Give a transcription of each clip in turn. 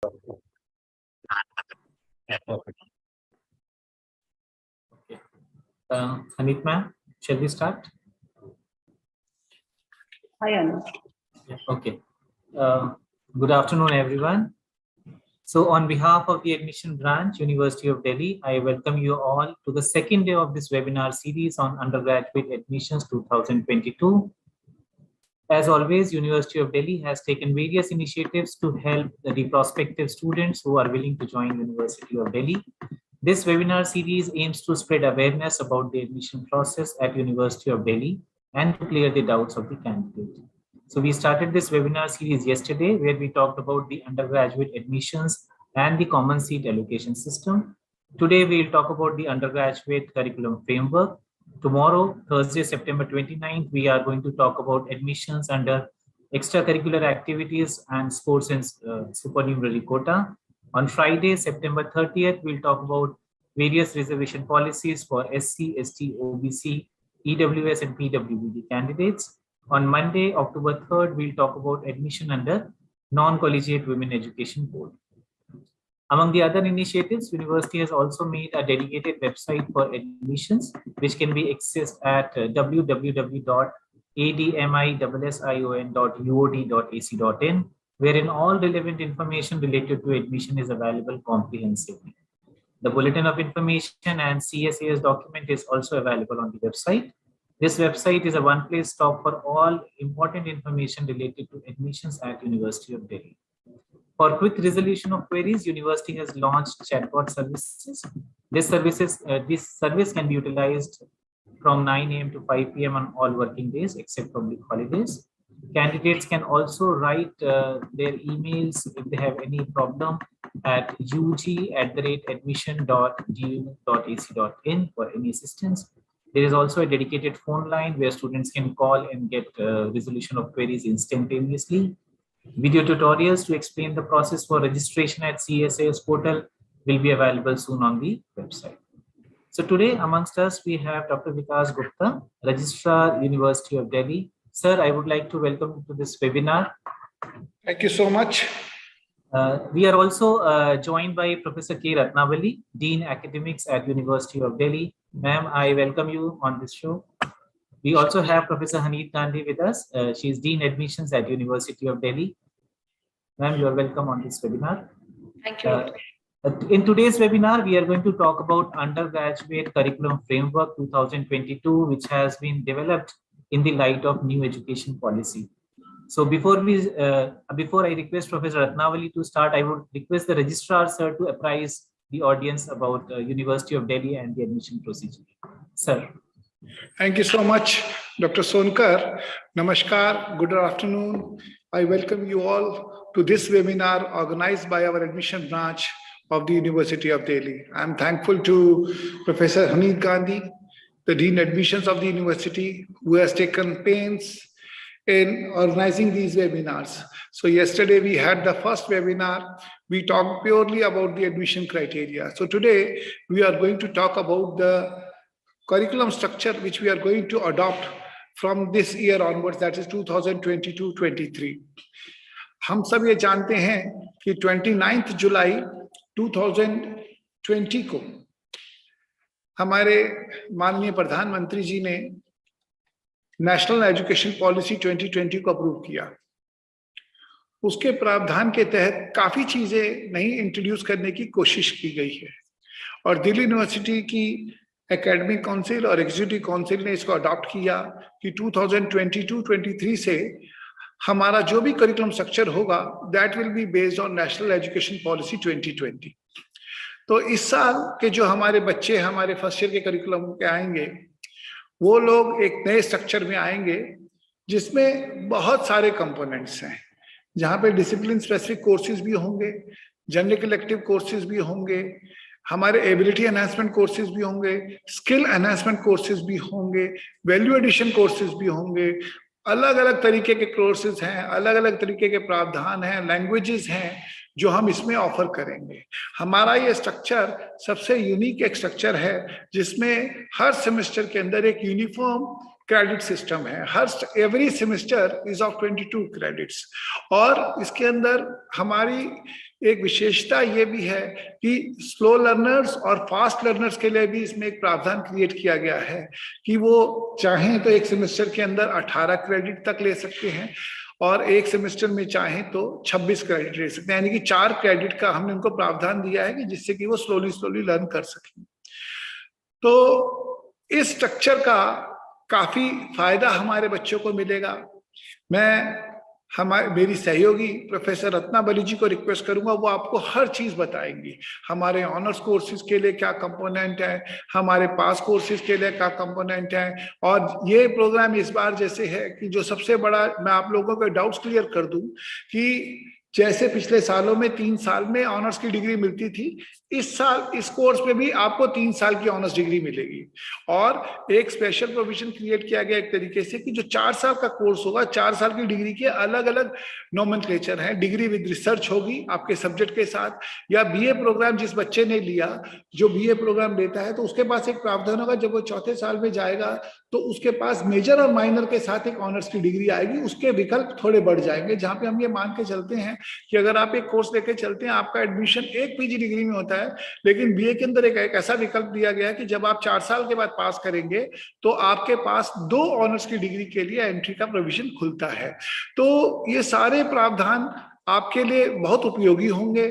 Perfect. Okay. Hanit ma'am, shall we start? Hi, Anu. Okay. Good afternoon, everyone. So on behalf of the Admission Branch, University of Delhi, I welcome you all to the second day of this webinar series on undergraduate admissions 2022. As always, University of Delhi has taken various initiatives to help the prospective students who are willing to join University of Delhi. This webinar series aims to spread awareness about the admission process at University of Delhi and to clear the doubts of the candidate. So we started this webinar series yesterday where we talked about the undergraduate admissions and the common seat allocation system. Today we'll talk about the undergraduate curriculum framework. Tomorrow, Thursday, September 29th, we are going to talk about admissions under extracurricular activities and sports and supernumerary quota. On Friday, September 30th, we'll talk about various reservation policies for SC, ST, OBC, EWS and PWBD candidates. On Monday, October 3rd, we'll talk about admission under non-collegiate women education board. Among the other initiatives, university has also made a dedicated website for admissions, which can be accessed at www.admission.uod.ac.in, wherein all relevant information related to admission is available comprehensively. The Bulletin of Information and CSAS document is also available on the website. This website is a one-place stop for all important information related to admissions at University of Delhi. For quick resolution of queries, University has launched chatbot services. This service can be utilized from 9 a.m. to 5 p.m. on all working days except public holidays. Candidates can also write their emails if they have any problem at ug@admission.du.ac.in for any assistance. There is also a dedicated phone line where students can call and get resolution of queries instantaneously. Video tutorials to explain the process for registration at CSAS portal will be available soon on the website. So today amongst us, we have Dr. Vikas Gupta, Registrar, University of Delhi. Sir, I would like to welcome you to this webinar. Thank you so much. We are also joined by Professor K. Ratnavali, Dean Academics at University of Delhi. Ma'am, I welcome you on this show. We also have Professor Hanit Gandhi with us. She is Dean Admissions at University of Delhi. Ma'am, you are welcome on this webinar. Thank you. In today's webinar, we are going to talk about Undergraduate Curriculum Framework 2022, which has been developed in the light of new education policy. So before I request Professor Ratnavali to start, I would request the registrar, sir, to apprise the audience about University of Delhi and the admission procedure. Sir. Thank you so much, Dr. Sonkar. Namaskar, good afternoon. I welcome you all to this webinar organized by our admission branch of the University of Delhi. I'm thankful to Professor Hanit Gandhi, the Dean Admissions of the University, who has taken pains in organizing these webinars. So yesterday we had the first webinar. We talked purely about the admission criteria. So today we are going to talk about the curriculum structure which we are going to adopt from this year onwards, that is 2022-23. हम सब ये जानते हैं कि 29 जुलाई 2020 को हमारे माननीय प्रधानमंत्री जी ने नेशनल एजुकेशन पॉलिसी 2020 को अप्रूव किया। उसके प्रावधान के तहत काफी चीजें नई इंट्रोड्यूस करने की कोशिश की गई है और दिल्ली यूनिवर्सिटी की एकेडमिक काउंसिल और एग्जीक्यूटिव काउंसिल ने इसको अडॉप्ट किया कि 2022-23 से हमारा जो भी करिकुलम स्ट्रक्चर होगा that will be based on national education policy 2020। तो इस साल के जो हमारे बच्चे हमारे फर्स्ट ईयर के करिकुलम के आएंगे वो लोग एक नए स्ट्रक्चर में आएंगे जिसमें बहुत सारे कंपोनेंट्स हैं, जहाँ पे डिसिप्लिन स्पेसिफिक कोर्सेज भी होंगे, जनरल इलेक्टिव कोर्सेज भी होंगे, हमारे एबिलिटी एनहांसमेंट कोर्सेज भी होंगे, स्किल एनहांसमेंट कोर्सेज भी होंगे, वैल्यू एडिशन कोर्सेज भी होंगे, अलग अलग तरीके के कोर्सेज हैं, अलग अलग तरीके के प्रावधान हैं, लैंग्वेजेस हैं जो हम इसमें ऑफर करेंगे। हमारा ये स्ट्रक्चर सबसे यूनिक एक स्ट्रक्चर है जिसमें हर सेमेस्टर के अंदर एक यूनिफॉर्म क्रेडिट सिस्टम है। Every semester is of 22 credits और इसके अंदर हमारी एक विशेषता ये भी है कि स्लो लर्नर्स और फास्ट लर्नर्स के लिए भी इसमें एक प्रावधान क्रिएट किया गया है कि वो चाहें तो एक सेमेस्टर के अंदर 18 क्रेडिट तक ले सकते हैं और एक सेमेस्टर में चाहें तो 26 क्रेडिट ले सकते हैं, यानी कि 4 क्रेडिट का हमने उनको प्रावधान दिया है कि जिससे कि वो स्लोली लर्न कर सकें। तो इस स्ट्रक्चर का काफी फायदा हमारे बच्चों को मिलेगा। मैं मेरी सहयोगी प्रोफेसर रत्नावली जी को रिक्वेस्ट करूंगा, वो आपको हर चीज बताएंगी। हमारे ऑनर्स कोर्सेज के लिए क्या कंपोनेंट है, हमारे पास कोर्सेज के लिए क्या कंपोनेंट है। और ये प्रोग्राम इस बार जैसे है कि जो सबसे बड़ा, मैं आप लोगों के डाउट्स क्लियर कर दूं कि जैसे पिछले सालों में 3 साल में ऑनर्स की डिग्री मिलती थी, इस साल इस कोर्स में भी आपको 3 साल की ऑनर्स डिग्री मिलेगी। और एक स्पेशल प्रोविजन क्रिएट किया गया एक तरीके से कि जो 4 साल का कोर्स होगा, 4 साल की डिग्री के अलग अलग नोमेनक्लेचर हैं। डिग्री विद रिसर्च होगी आपके सब्जेक्ट के साथ, या बीए प्रोग्राम जिस बच्चे ने लिया, जो बीए प्रोग्राम लेता है तो उसके पास एक प्रावधान होगा, जब वो चौथे साल में जाएगा तो उसके पास मेजर और माइनर के साथ एक ऑनर्स की डिग्री आएगी। उसके विकल्प थोड़े बढ़ जाएंगे, जहां पे हम ये मान के चलते हैं कि अगर आप एक कोर्स लेके चलते हैं, आपका एडमिशन एक पीजी डिग्री में होता है, लेकिन बीए के अंदर एक ऐसा विकल्प दिया गया है कि जब आप 4 साल के बाद पास करेंगे तो आपके पास 2 ऑनर्स की डिग्री के लिए एंट्री का प्रोविजन खुलता है। तो ये सारे प्रावधान आपके लिए बहुत उपयोगी होंगे।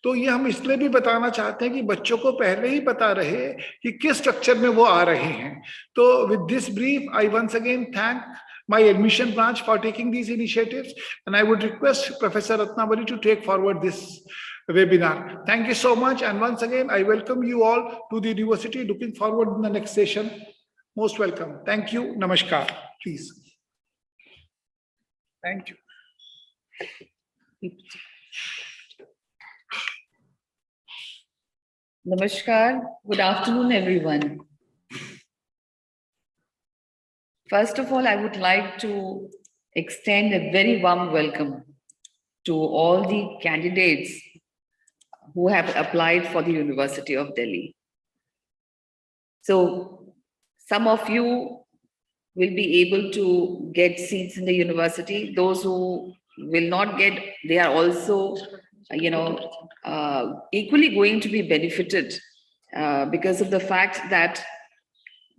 तो ये हम इसलिए भी बताना चाहते हैं कि बच्चों को पहले ही पता रहे कि किस स्ट्रक्चर में वो आ रहे हैं। तो with this brief I once again thank my admission branch for taking these initiatives, and I would request Professor Ratnavali to take forward this webinar. Thank you so much, and once again I welcome you all to the university. Looking forward in the next session. Most welcome. Thank you. Namaskar. Please. Thank you. Namaskar. Good afternoon, everyone. First of all, I would like to extend a very warm welcome to all the candidates who have applied for the University of Delhi. So some of you will be able to get seats in the university. Those who will not get, they are also, equally going to be benefited because of the fact that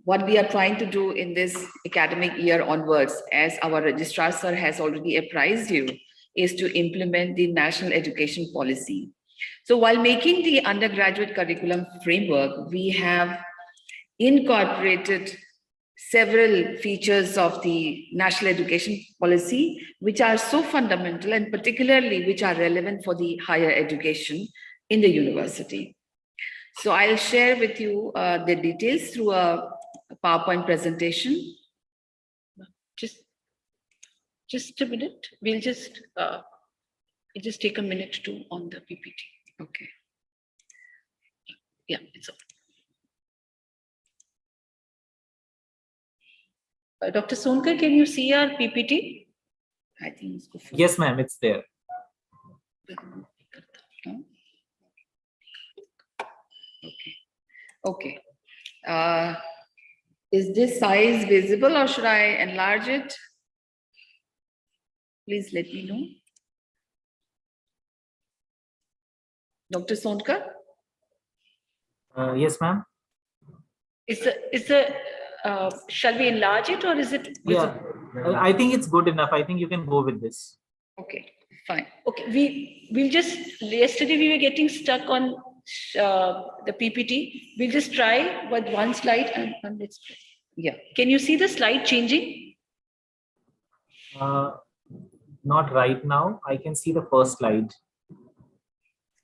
what we are trying to do in this academic year onwards, as our registrar sir has already apprised you, is to implement the national education policy. So while making the undergraduate curriculum framework, we have incorporated several features of the national education policy, which are so fundamental and particularly which are relevant for the higher education in the university. So I'll share with you the details through a PowerPoint presentation. Just a minute. We'll just take a minute to on the PPT. Okay. Yeah, it's all. Dr. Sonkar, can you see our PPT? I think it's good. Yes, ma'am, it's there. Okay. Okay. Is this size visible or should I enlarge it? Please let me know. Dr. Sonkar? Yes, ma'am. Shall we enlarge it or is it visible? Yeah, I think it's good enough. I think you can go with this. Okay, fine. Okay, we'll just, yesterday we were getting stuck on the PPT. We'll just try with one slide and let's, yeah. Can you see the slide changing? Not right now. I can see the first slide.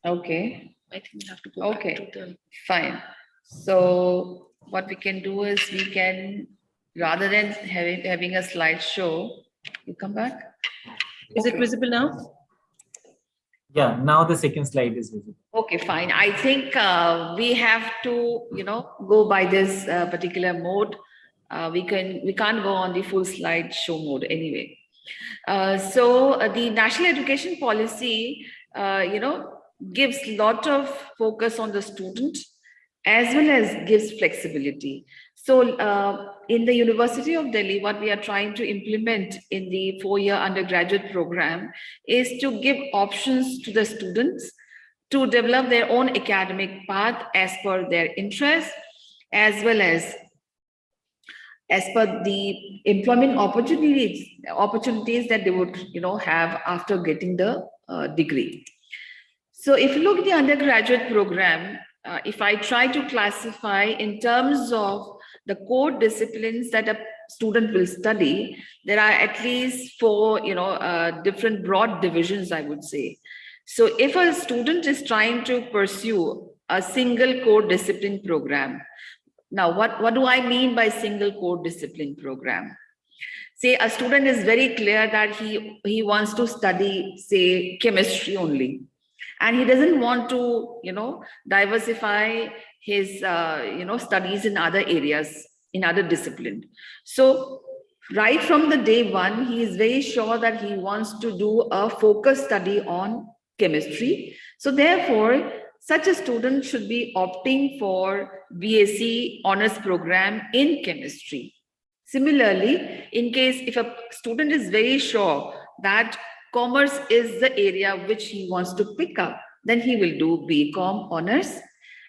Okay. I think we have to go back to the... Fine. So what we can do is we can, rather than having a slideshow, you come back. Is it visible now? Yeah, now the second slide is visible. Okay, fine. I think we have to, go by this particular mode. We can't go on the full slideshow mode anyway. So the national education policy, gives a lot of focus on the student as well as gives flexibility. So in the University of Delhi, what we are trying to implement in the 4-year undergraduate program is to give options to the students to develop their own academic path as per their interests, as well as per the employment opportunities that they would, have after getting the degree. So if you look at the undergraduate program, if I try to classify in terms of the core disciplines that a student will study, there are at least 4, different broad divisions, I would say. So if a student is trying to pursue a single core discipline program, now what do I mean by single core discipline program? Say a student is very clear that he wants to study, say, chemistry only, and he doesn't want to, diversify his, studies in other areas, in other discipline. So right from the day one, he is very sure that he wants to do a focused study on chemistry. So therefore, such a student should be opting for BSc honors program in chemistry. Similarly, in case if a student is very sure that commerce is the area which he wants to pick up, then he will do BCom honors.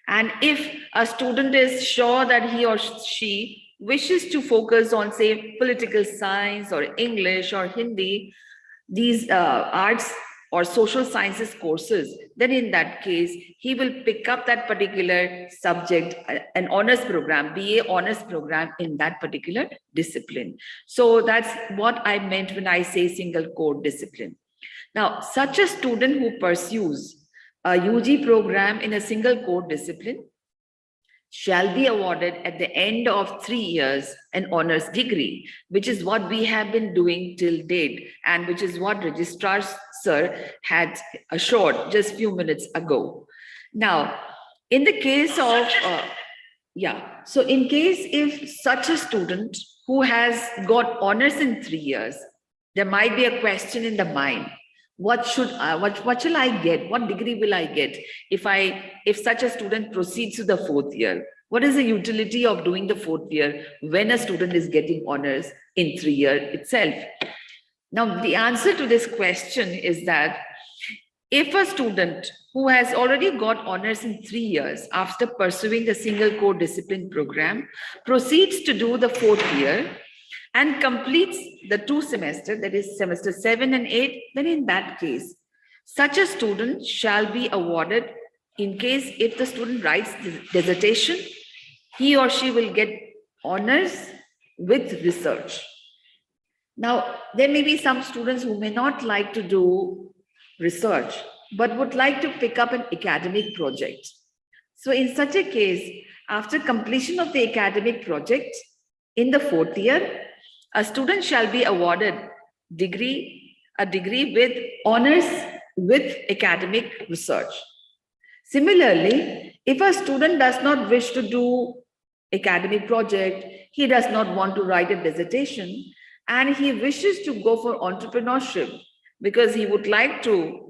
And if a student is sure that he or she wishes to focus on, say, political science or English or Hindi, these arts or social sciences courses, then in that case, he will pick up that particular subject, an honors program, BA honors program in that particular discipline. So that's what I meant when I say single core discipline. Now, such a student who pursues a UG program in a single core discipline shall be awarded at the end of 3 years an honors degree, which is what we have been doing till date, and which is what Registrar Sir had assured just a few minutes ago. Now, in the case of, so in case if such a student who has got honors in 3 years, there might be a question in the mind. What shall I get? What degree will I get if such a student proceeds to the 4th year? What is the utility of doing the 4th year when a student is getting honors in 3 years itself? Now, the answer to this question is that if a student who has already got honors in 3 years after pursuing the single core discipline program proceeds to do the 4th year and completes the 2 semesters, that is semester 7 and 8, then in that case, such a student shall be awarded, in case if the student writes dissertation, he or she will get honors with research. Now, there may be some students who may not like to do research, but would like to pick up an academic project. So in such a case, after completion of the academic project in the 4th year, a student shall be awarded a degree with honors with academic research. Similarly, if a student does not wish to do academic project, he does not want to write a dissertation, and he wishes to go for entrepreneurship because he would like to,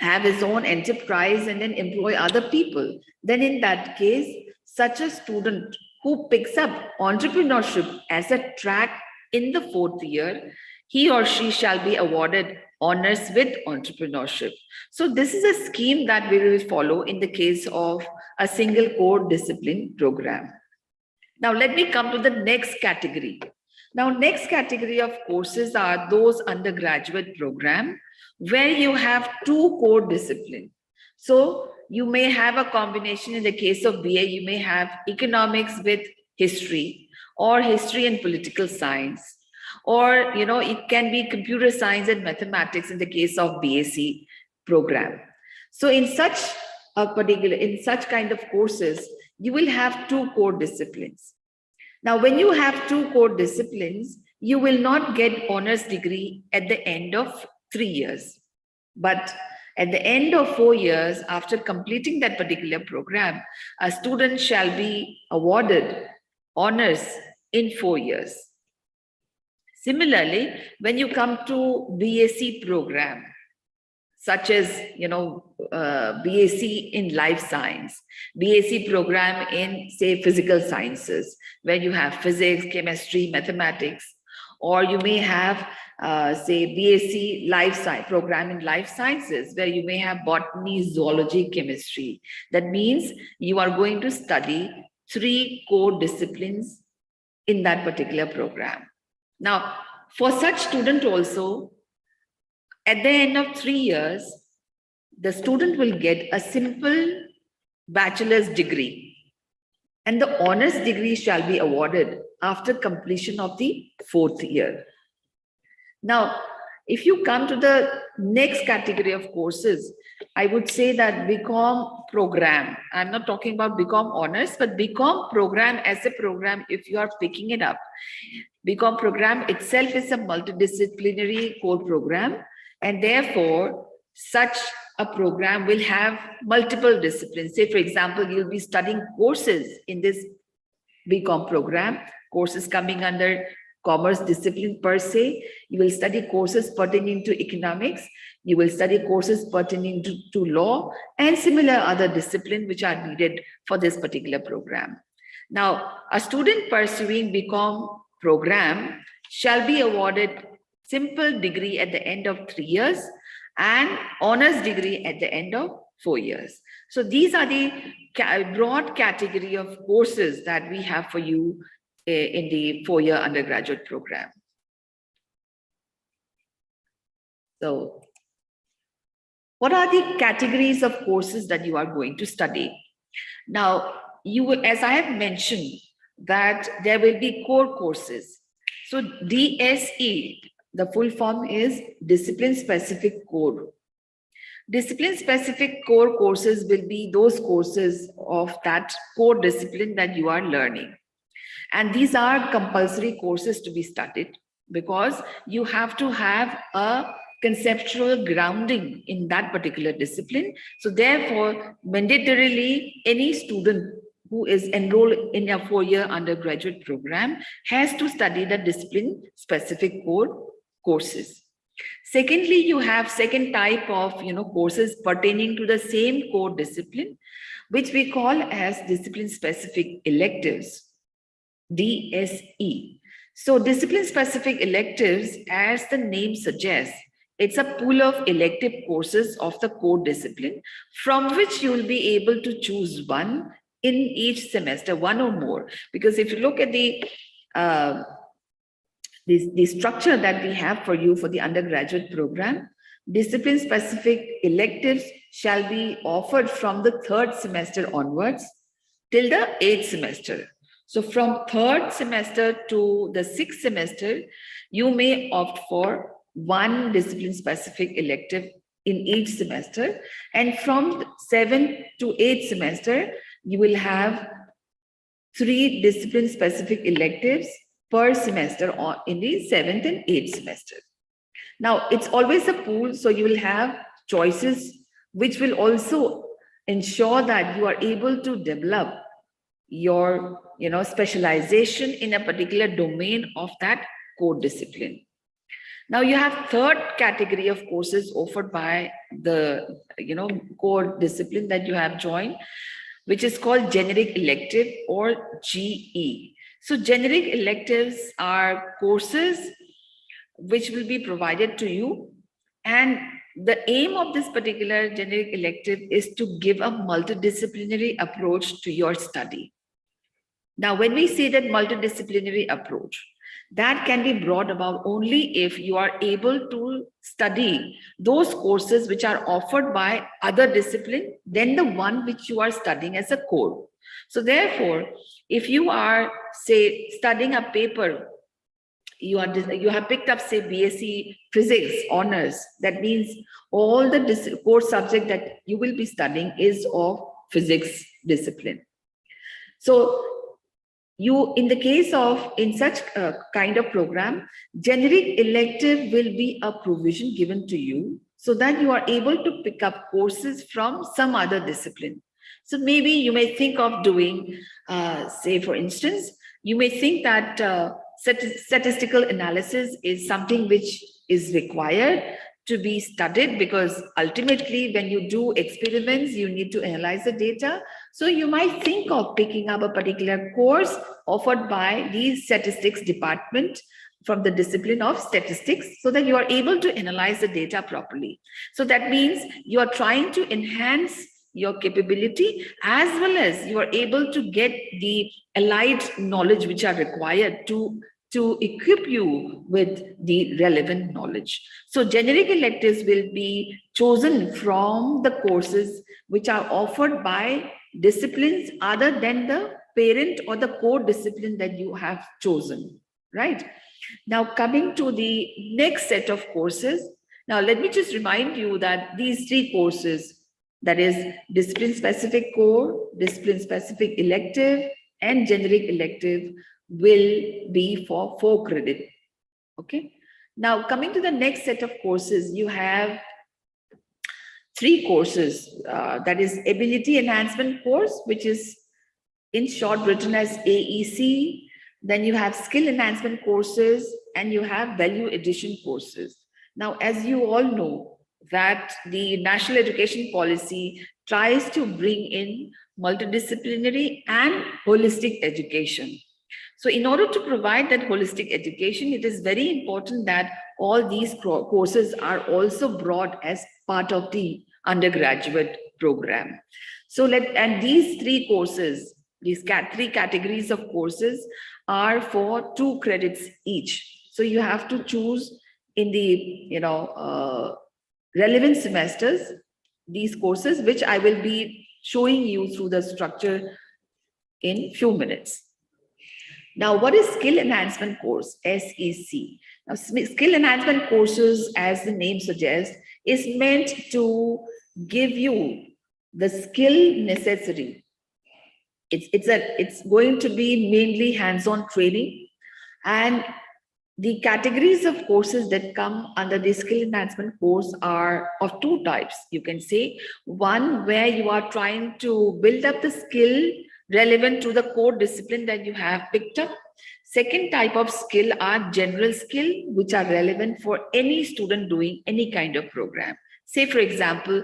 have his own enterprise and then employ other people, then in that case, such a student who picks up entrepreneurship as a track in the 4th year, he or she shall be awarded honors with entrepreneurship. So this is a scheme that we will follow in the case of a single core discipline program. Now let me come to the next category. Now, next category of courses are those undergraduate program where you have 2 core disciplines. So you may have a combination. In the case of BA, you may have economics with history, or history and political science, or it can be computer science and mathematics in the case of BSc program. So in such kind of courses, you will have 2 core disciplines. Now, when you have 2 core disciplines, you will not get honors degree at the end of 3 years, but at the end of 4 years, after completing that particular program, a student shall be awarded honors in 4 years. Similarly, when you come to BSc program, such as, BSc in life science, BSc program in, say, physical sciences, where you have physics, chemistry, mathematics, or you may have, say, BSc Life Science program in Life Sciences, where you may have botany, zoology, chemistry. That means you are going to study 3 core disciplines in that particular program. Now, for such student also, at the end of 3 years, the student will get a simple bachelor's degree, and the honors degree shall be awarded after completion of the 4th year. Now, if you come to the next category of courses, I would say that BCom program, I'm not talking about BCom honors, but BCom program as a program, if you are picking it up, BCom program itself is a multidisciplinary core program, and therefore such a program will have multiple disciplines. Say, for example, you'll be studying courses in this BCom program, courses coming under commerce discipline per se. You will study courses pertaining to economics. You will study courses pertaining to law and similar other disciplines which are needed for this particular program. Now, a student pursuing BCom program shall be awarded simple degree at the end of 3 years and honors degree at the end of 4 years. So these are the broad category of courses that we have for you in the 4-year undergraduate program. So what are the categories of courses that you are going to study? Now, you will, as I have mentioned, that there will be core courses. So DSE, the full form is Discipline Specific Core. Discipline Specific Core courses will be those courses of that core discipline that you are learning. And these are compulsory courses to be studied because you have to have a conceptual grounding in that particular discipline. So therefore, mandatorily, any student who is enrolled in a 4-year undergraduate program has to study the discipline specific core courses. Secondly, you have second type of courses pertaining to the same core discipline, which we call as discipline specific electives, DSE. So discipline specific electives, as the name suggests, it's a pool of elective courses of the core discipline from which you will be able to choose one in each semester, one or more. Because if you look at the structure that we have for you for the undergraduate program, discipline specific electives shall be offered from the 3rd semester onwards till the 8th semester. So from 3rd semester to the 6th semester, you may opt for one discipline specific elective in each semester. And from 7th to 8th semester, you will have 3 discipline specific electives per semester in the 7th and 8th semester. Now, it's always a pool, so you will have choices which will also ensure that you are able to develop your specialization in a particular domain of that core discipline. Now you have third category of courses offered by the core discipline that you have joined, which is called generic elective or GE. So generic electives are courses which will be provided to you, and the aim of this particular generic elective is to give a multidisciplinary approach to your study. Now, when we say that multidisciplinary approach, that can be brought about only if you are able to study those courses which are offered by other discipline than the one which you are studying as a core. So therefore, if you are, say, studying a paper, you have picked up, say, BSc Physics honors, that means all the core subject that you will be studying is of physics discipline. So in the case of, in such a kind of program, generic elective will be a provision given to you so that you are able to pick up courses from some other discipline. So maybe you may think of doing, say, for instance, you may think that statistical analysis is something which is required to be studied, because ultimately when you do experiments, you need to analyze the data. So you might think of picking up a particular course offered by the statistics department from the discipline of statistics so that you are able to analyze the data properly. So that means you are trying to enhance your capability as well as you are able to get the allied knowledge which are required to equip you with the relevant knowledge. So generic electives will be chosen from the courses which are offered by disciplines other than the parent or the core discipline that you have chosen, right? Now coming to the next set of courses. Now let me just remind you that these three courses, that is discipline specific core, discipline specific elective, and generic elective, will be for 4 credit. Okay. Now coming to the next set of courses, you have 3 courses. That is ability enhancement course, which is in short written as AEC. Then you have skill enhancement courses and you have value addition courses. Now, as you all know, that the national education policy tries to bring in multidisciplinary and holistic education. So in order to provide that holistic education, it is very important that all these courses are also brought as part of the undergraduate program. So and these 3 courses, these 3 categories of courses are for 2 credits each. So you have to choose in the relevant semesters these courses, which I will be showing you through the structure in few minutes. Now, what is skill enhancement course, SEC? Now, skill enhancement courses, as the name suggests, is meant to give you the skill necessary. It's going to be mainly hands-on training, and the categories of courses that come under the skill enhancement course are of 2 types. You can say one where you are trying to build up the skill relevant to the core discipline that you have picked up. Second type of skill are general skill, which are relevant for any student doing any kind of program. Say, for example,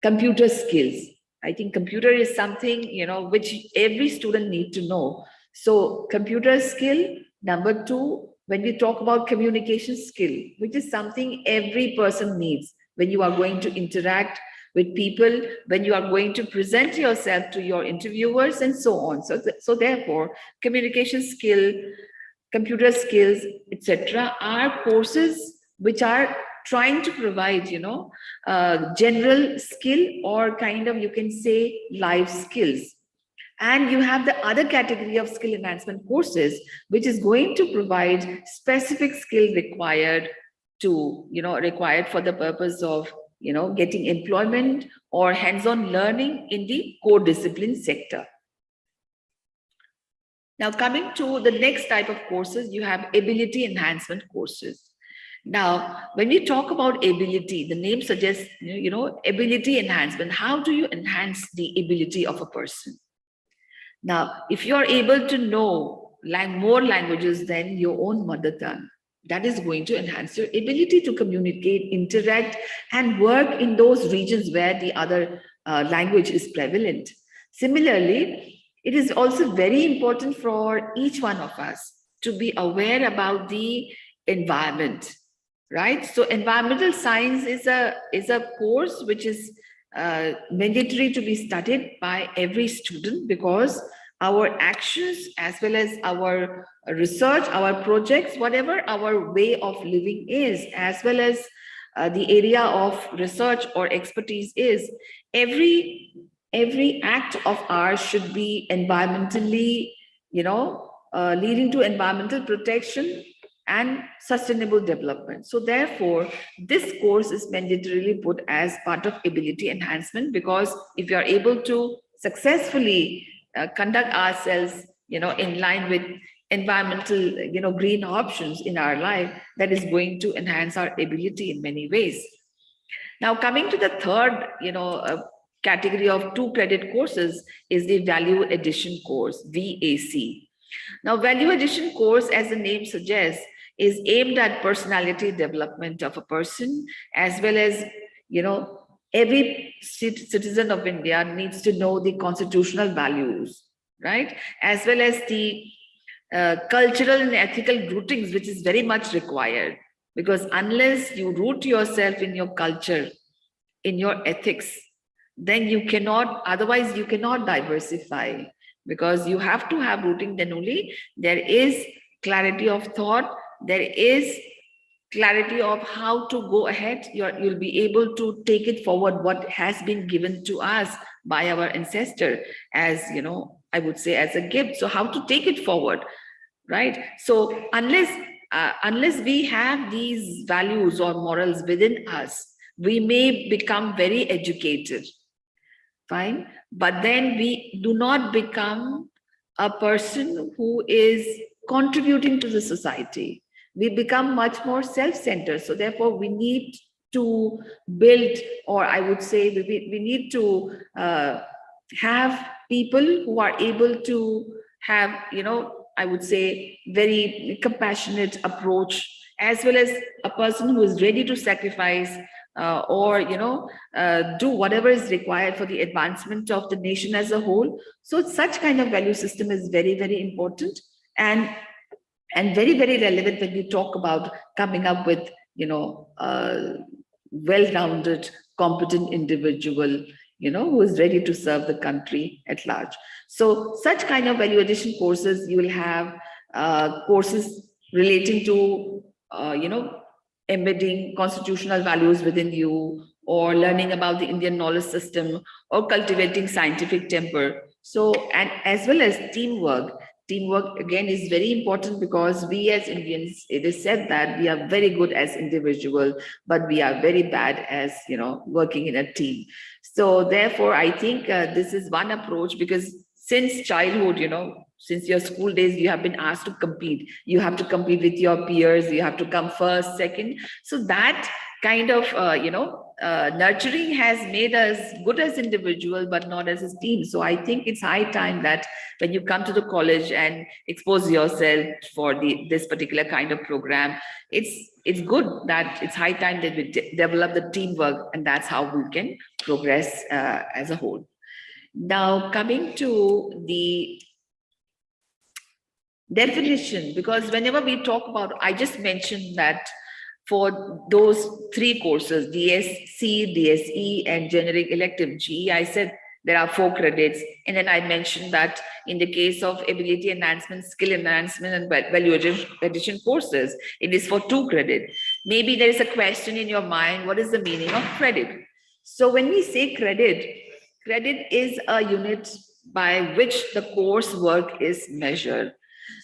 computer skills. I think computer is something, which every student needs to know. So computer skill. Number 2, when we talk about communication skill, which is something every person needs when you are going to interact with people, when you are going to present yourself to your interviewers and so on. So therefore, communication skill, computer skills, etc. are courses which are trying to provide, general skill or kind of, you can say, life skills. And you have the other category of skill enhancement courses, which is going to provide specific skill required to, required for the purpose of, getting employment or hands-on learning in the core discipline sector. Now, coming to the next type of courses, you have ability enhancement courses. Now, when we talk about ability, the name suggests, ability enhancement. How do you enhance the ability of a person? Now, if you are able to know more languages than your own mother tongue, that is going to enhance your ability to communicate, interact, and work in those regions where the other language is prevalent. Similarly, it is also very important for each one of us to be aware about the environment, right? So environmental science is a course which is mandatory to be studied by every student, because our actions as well as our research, our projects, whatever our way of living is, as well as the area of research or expertise is, every act of ours should be environmentally, leading to environmental protection and sustainable development. So therefore, this course is mandatorily put as part of ability enhancement, because if you are able to successfully conduct ourselves, in line with environmental, green options in our life, that is going to enhance our ability in many ways. Now, coming to the third, category of 2 credit courses is the value addition course, VAC. Now, value addition course, as the name suggests, is aimed at personality development of a person, as well as, every citizen of India needs to know the constitutional values, right? As well as the cultural and ethical rootings, which is very much required. Because unless you root yourself in your culture, in your ethics, then you cannot, otherwise you cannot diversify, because you have to have rooting, then only there is clarity of thought, there is clarity of how to go ahead. You'll be able to take it forward, what has been given to us by our ancestor as, you know, I would say as a gift. So how to take it forward, right? So unless we have these values or morals within us, we may become very educated, fine, but then we do not become a person who is contributing to the society. We become much more self-centered. So therefore we need to build, or I would say we need to have people who are able to have, you know, I would say very compassionate approach, as well as a person who is ready to sacrifice or, you know, do whatever is required for the advancement of the nation as a whole. So such kind of value system is very, very important and very, very relevant when we talk about coming up with, you know, well-rounded, competent individual, you know, who is ready to serve the country at large. So such kind of value addition courses, you will have courses relating to, you know, embedding constitutional values within you, or learning about the Indian knowledge system, or cultivating scientific temper. So, and as well as teamwork. Teamwork again is very important, because we as Indians, it is said that we are very good as individual, but we are very bad as, you know, working in a team. So therefore, I think this is one approach, because since childhood, you know, since your school days, you have been asked to compete. You have to compete with your peers. You have to come first, second. So that kind of, you know, nurturing has made us good as individual, but not as a team. So I think it's high time that when you come to the college and expose yourself for this particular kind of program, it's good that it's high time that we develop the teamwork, and that's how we can progress as a whole. Now, coming to the definition, because whenever we talk about, I just mentioned that for those three courses, DSC, DSE, and generic elective G, I said there are 4 credits. And then I mentioned that in the case of ability enhancement, skill enhancement, and value addition courses, it is for 2 credits. Maybe there is a question in your mind, what is the meaning of credit? So when we say credit, credit is a unit by which the course work is measured.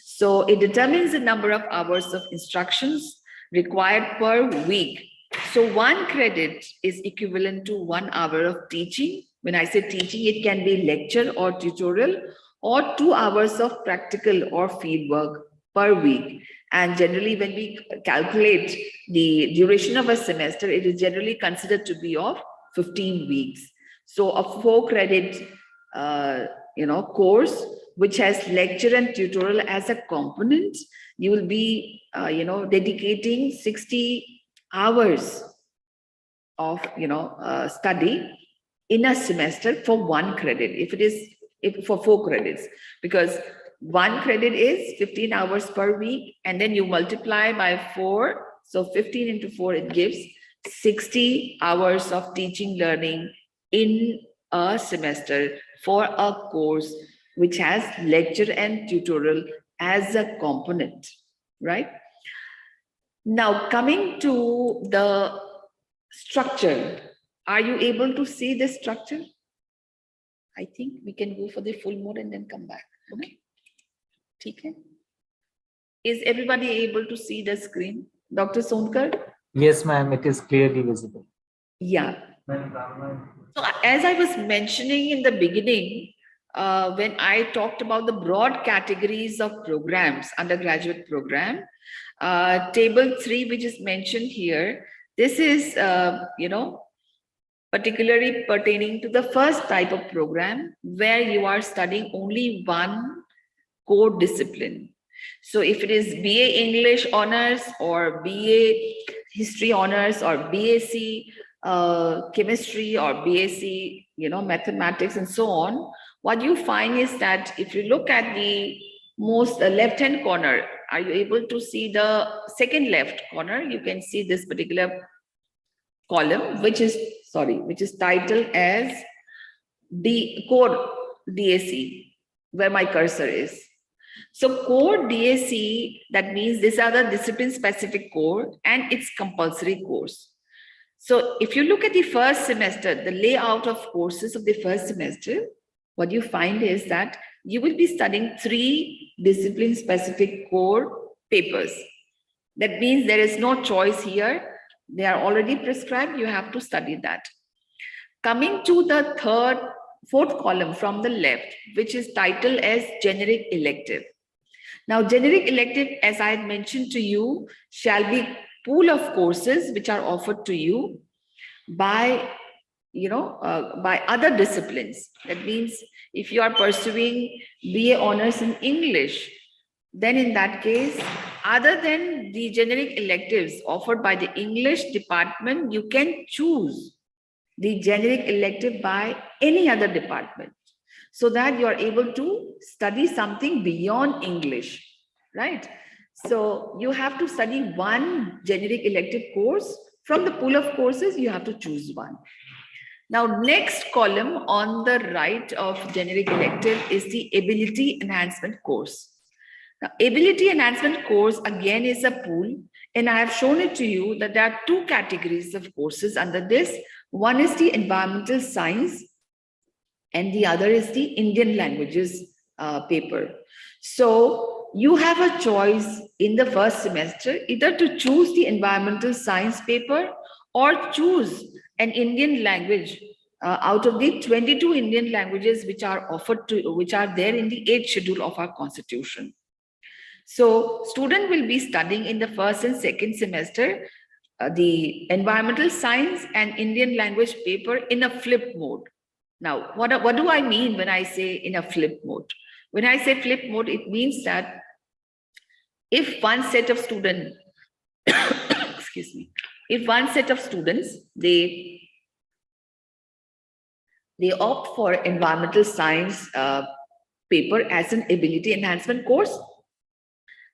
So it determines the number of hours of instructions required per week. So 1 credit is equivalent to 1 hour of teaching. When I say teaching, it can be lecture or tutorial, or 2 hours of practical or field work per week. And generally, when we calculate the duration of a semester, it is generally considered to be of 15 weeks. So a 4 credit, you know, course, which has lecture and tutorial as a component, you will be, you know, dedicating 60 hours of, you know, study in a semester for 1 credit. If for 4 credits, because 1 credit is 15 hours per week, and then you multiply by 4. So 15 into 4, it gives 60 hours of teaching learning in a semester for a course which has lecture and tutorial as a component, right? Now, coming to the structure, are you able to see the structure? I think we can go for the full mode and then come back. Okay. Okay. Is everybody able to see the screen? Dr. Sonkar? Yes, ma'am, it is clearly visible. Yeah. So as I was mentioning in the beginning, when I talked about the broad categories of programs, undergraduate program, table 3, which is mentioned here, this is, you know, particularly pertaining to the first type of program where you are studying only 1 core discipline. So if it is BA English honors, or BA History honors, or BAc Chemistry, or BAc, you know, Mathematics, and so on, what you find is that if you look at the most left-hand corner, are you able to see the second left corner? You can see this particular column, which is titled as the core DAC, where my cursor is. So core DAC, that means these are the discipline specific core and it's compulsory course. So if you look at the first semester, the layout of courses of the first semester, what you find is that you will be studying 3 discipline specific core papers. That means there is no choice here. They are already prescribed. You have to study that. Coming to the fourth column from the left, which is titled as generic elective. Now, generic elective, as I had mentioned to you, shall be pool of courses which are offered to you by other disciplines. That means if you are pursuing BA honors in English, then in that case, other than the generic electives offered by the English department, you can choose the generic elective by any other department, so that you are able to study something beyond English, right? So you have to study one generic elective course. From the pool of courses, you have to choose one. Now, next column on the right of generic elective is the ability enhancement course. Now, ability enhancement course again is a pool, and I have shown it to you that there are 2 categories of courses under this. One is the environmental science, and the other is the Indian languages paper. So you have a choice in the first semester either to choose the environmental science paper or choose an Indian language out of the 22 Indian languages which are there in the 8th schedule of our constitution. So student will be studying in the first and second semester the environmental science and Indian language paper in a flip mode. Now, what do I mean when I say in a flip mode? When I say flip mode, it means that if one set of students, excuse me, if one set of students, they opt for environmental science paper as an ability enhancement course,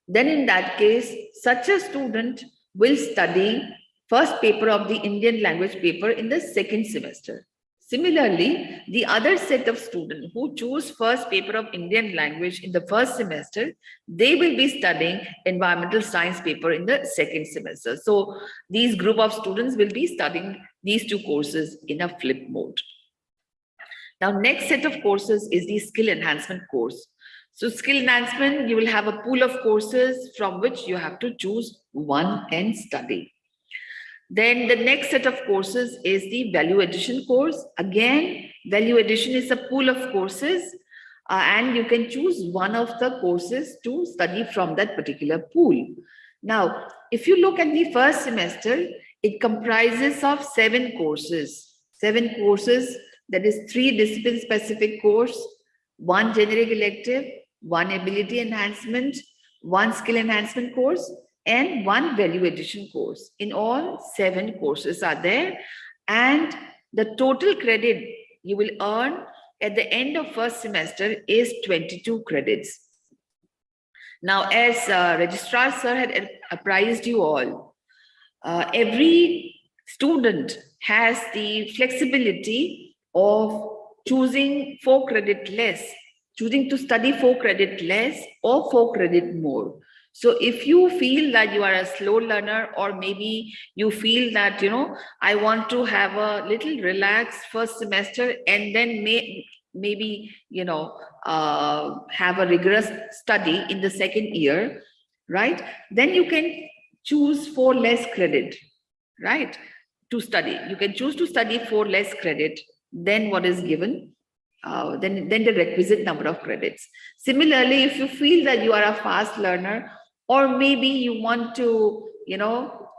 then in that case, such a student will study first paper of the Indian language paper in the second semester. Similarly, the other set of students who choose first paper of Indian language in the first semester, they will be studying environmental science paper in the second semester. So these group of students will be studying these 2 courses in a flip mode. Now, next set of courses is the skill enhancement course. So skill enhancement, you will have a pool of courses from which you have to choose one and study. Then the next set of courses is the value addition course. Again, value addition is a pool of courses and you can choose one of the courses to study from that particular pool. Now, if you look at the first semester, it comprises of 7 courses. 7 courses, that is 3 discipline specific course, 1 generic elective, 1 ability enhancement, 1 skill enhancement course, and 1 value addition course. In all, 7 courses are there, and the total credit you will earn at the end of first semester is 22 credits. Now, as Registrar Sir had apprised you all, every student has the flexibility of choosing 4 credit less, choosing to study 4 credit less or 4 credit more. So if you feel that you are a slow learner, or maybe you feel that, I want to have a little relaxed first semester and then maybe, have a rigorous study in the second year, right? Then you can choose 4 less credit, right? To study. You can choose to study 4 less credit than what is given. Then the requisite number of credits. Similarly, if you feel that you are a fast learner, or maybe you want to,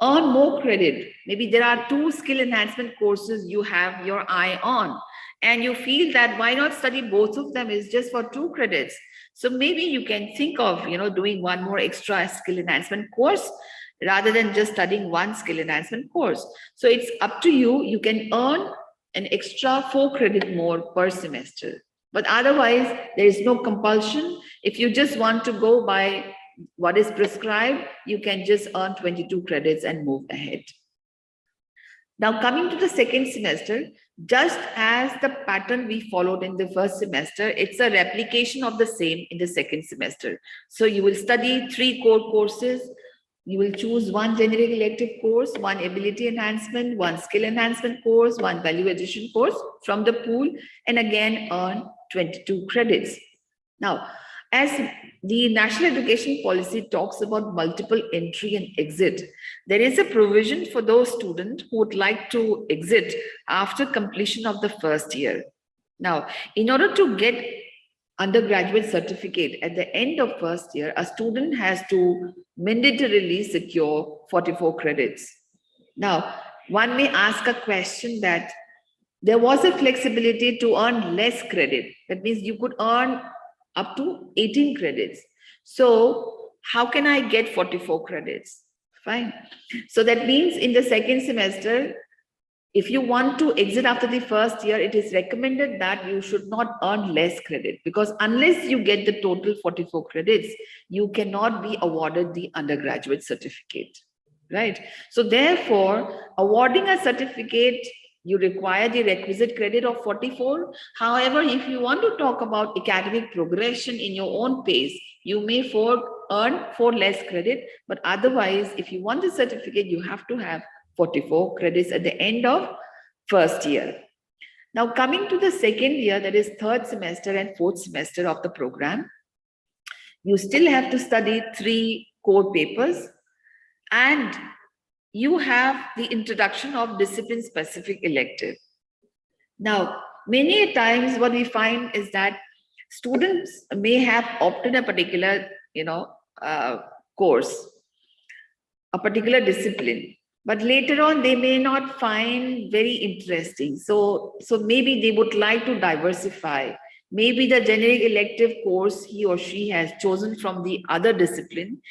earn more credit, maybe there are 2 skill enhancement courses you have your eye on, and you feel that why not study both of them, is just for 2 credits. So maybe you can think of, doing 1 more extra skill enhancement course rather than just studying 1 skill enhancement course. So it's up to you. You can earn an extra 4 credit more per semester. But otherwise, there is no compulsion. If you just want to go by what is prescribed, you can just earn 22 credits and move ahead. Now, coming to the second semester, just as the pattern we followed in the first semester, it's a replication of the same in the second semester. So you will study 3 core courses. You will choose 1 generic elective course, 1 ability enhancement, 1 skill enhancement course, 1 value addition course from the pool, and again earn 22 credits. Now, as the National Education Policy talks about multiple entry and exit, there is a provision for those students who would like to exit after completion of the first year. Now, in order to get undergraduate certificate at the end of first year, a student has to mandatorily secure 44 credits. Now, one may ask a question that there was a flexibility to earn less credit. That means you could earn up to 18 credits. So how can I get 44 credits? Fine. So that means in the second semester, if you want to exit after the first year, it is recommended that you should not earn less credit, because unless you get the total 44 credits, you cannot be awarded the undergraduate certificate, right? So therefore, awarding a certificate, you require the requisite credit of 44. However, if you want to talk about academic progression in your own pace, you may earn 4 less credit, but otherwise, if you want the certificate, you have to have 44 credits at the end of first year. Now, coming to the second year, that is third semester and fourth semester of the program, you still have to study 3 core papers, and you have the introduction of discipline-specific elective. Now, many times what we find is that students may have opted a particular, course, a particular discipline, but later on they may not find very interesting. So maybe they would like to diversify. Maybe the generic elective course he or she has chosen from the other discipline,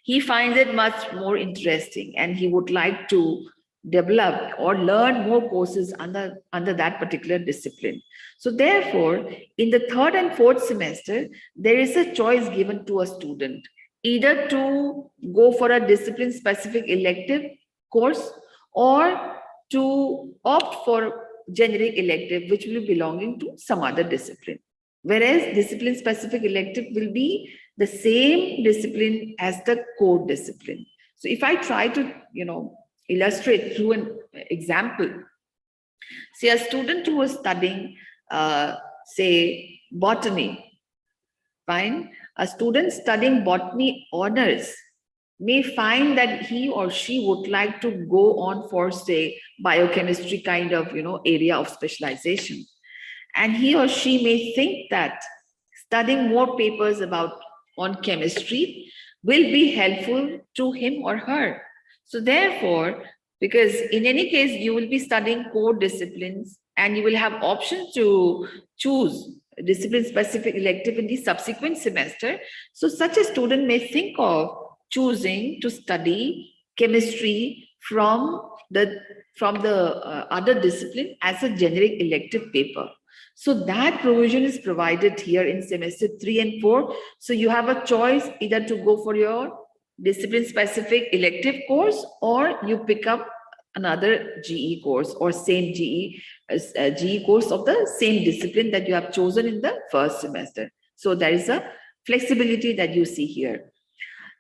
he finds it much more interesting and he would like to develop or learn more courses under that particular discipline. So therefore, in the third and fourth semester, there is a choice given to a student, either to go for a discipline-specific elective course or to opt for generic elective, which will be belonging to some other discipline. Whereas discipline-specific elective will be the same discipline as the core discipline. So if I try to, illustrate through an example, say a student who is studying, say, botany, fine, a student studying botany honors may find that he or she would like to go on for, say, biochemistry kind of, area of specialization. And he or she may think that studying more papers on chemistry will be helpful to him or her. So therefore, because in any case, you will be studying core disciplines and you will have options to choose discipline-specific elective in the subsequent semester. So such a student may think of choosing to study chemistry from the other discipline as a generic elective paper. So that provision is provided here in semester 3 and 4. So you have a choice either to go for your discipline-specific elective course or you pick up another GE course or same GE course of the same discipline that you have chosen in the first semester. So there is a flexibility that you see here.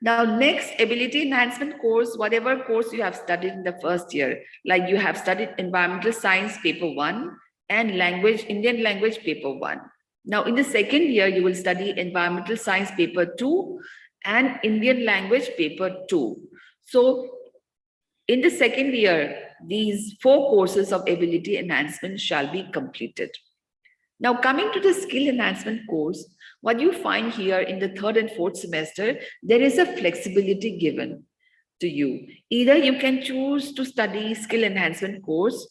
Now, next, ability enhancement course, whatever course you have studied in the first year, like you have studied environmental science paper 1 and Indian language paper 1. Now, in the second year, you will study environmental science paper 2 and Indian language paper 2. So in the second year, these 4 courses of ability enhancement shall be completed. Now, coming to the skill enhancement course, what you find here in the third and fourth semester, there is a flexibility given to you. Either you can choose to study skill enhancement course,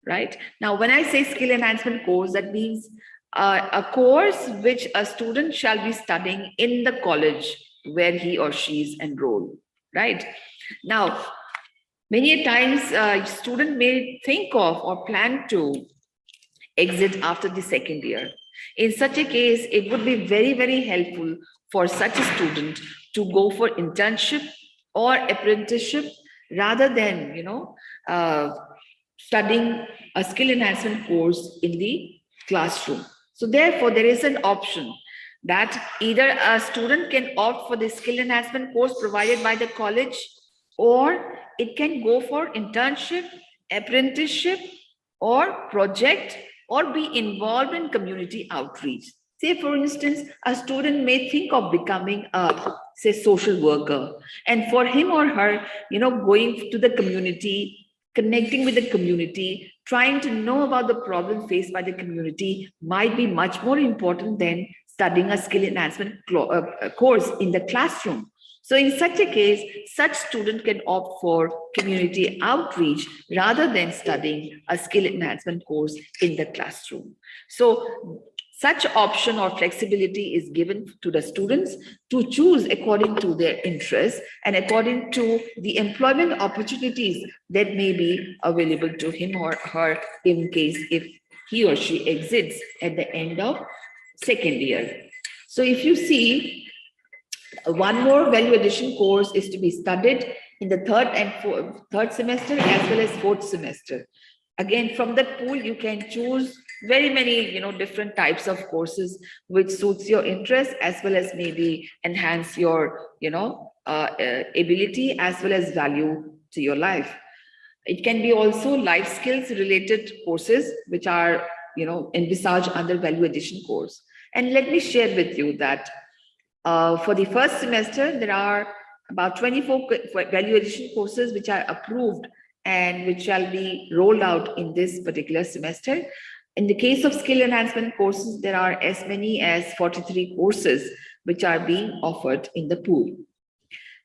right? Now, when I say skill enhancement course, that means a course which a student shall be studying in the college where he or she is enrolled, right? Now, many times a student may think of or plan to exit after the second year. In such a case, it would be very, very helpful for such a student to go for internship or apprenticeship rather than, studying a skill enhancement course in the classroom. So therefore, there is an option that either a student can opt for the skill enhancement course provided by the college, or it can go for internship, apprenticeship, or project, or be involved in community outreach. Say, for instance, a student may think of becoming a, say, social worker, and for him or her, going to the community, connecting with the community, trying to know about the problem faced by the community might be much more important than studying a skill enhancement course in the classroom. So in such a case, such student can opt for community outreach rather than studying a skill enhancement course in the classroom. So such option or flexibility is given to the students to choose according to their interests and according to the employment opportunities that may be available to him or her in case if he or she exits at the end of second year. So if you see, one more value addition course is to be studied in the third semester as well as fourth semester. Again, from that pool, you can choose very many, different types of courses which suits your interest as well as maybe enhance your, ability as well as value to your life. It can be also life skills related courses which are, envisaged under value addition course. And let me share with you that for the first semester, there are about 24 value addition courses which are approved and which shall be rolled out in this particular semester. In the case of skill enhancement courses, there are as many as 43 courses which are being offered in the pool.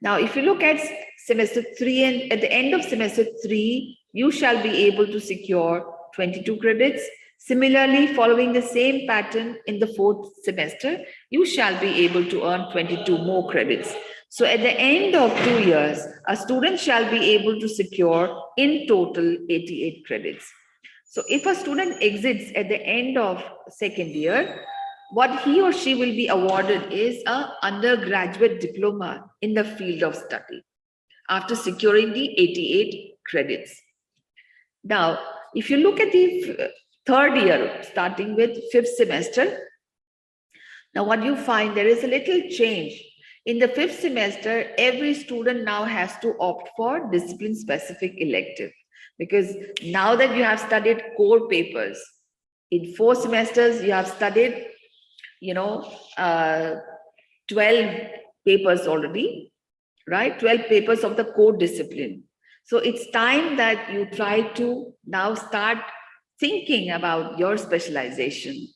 Now, if you look at semester 3 and at the end of semester 3, you shall be able to secure 22 credits. Similarly, following the same pattern in the fourth semester, you shall be able to earn 22 more credits. So at the end of 2 years, a student shall be able to secure in total 88 credits. So if a student exits at the end of second year, what he or she will be awarded is an undergraduate diploma in the field of study after securing the 88 credits. Now, if you look at the third year, starting with fifth semester, now what you find, there is a little change. In the fifth semester, every student now has to opt for discipline-specific elective, because now that you have studied core papers, in 4 semesters, you have studied, 12 papers already, right? 12 papers of the core discipline. So it's time that you try to now start thinking about your specialization.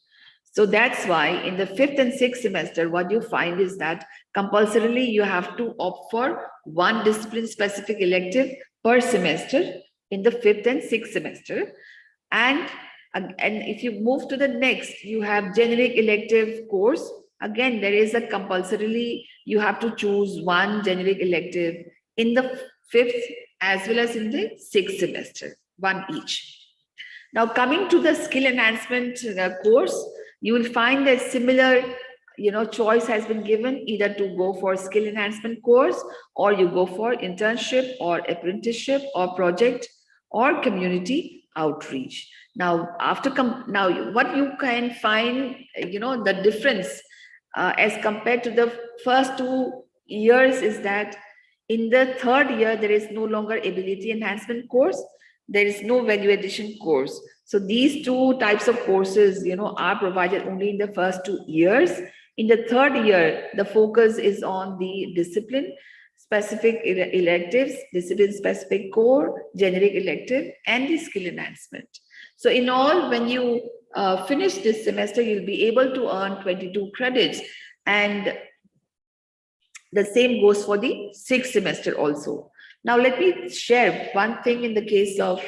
So that's why in the 5th and 6th semester, what you find is that compulsorily you have to opt for one discipline-specific elective per semester in the 5th and 6th semester. And if you move to the next, you have generic elective course. Again, there is a compulsorily, you have to choose one generic elective in the 5th as well as in the 6th semester, one each. Now, coming to the skill enhancement course, you will find that similar, choice has been given either to go for skill enhancement course, or you go for internship or apprenticeship or project or community outreach. Now, what you can find, the difference as compared to the first 2 years is that in the third year, there is no longer ability enhancement course. There is no value addition course. So these 2 types of courses, are provided only in the first 2 years. In the third year, the focus is on the discipline-specific electives, discipline-specific core, generic elective, and the skill enhancement. So in all, when you finish this semester, you'll be able to earn 22 credits. And the same goes for the 6th semester also. Now, let me share one thing in the case of...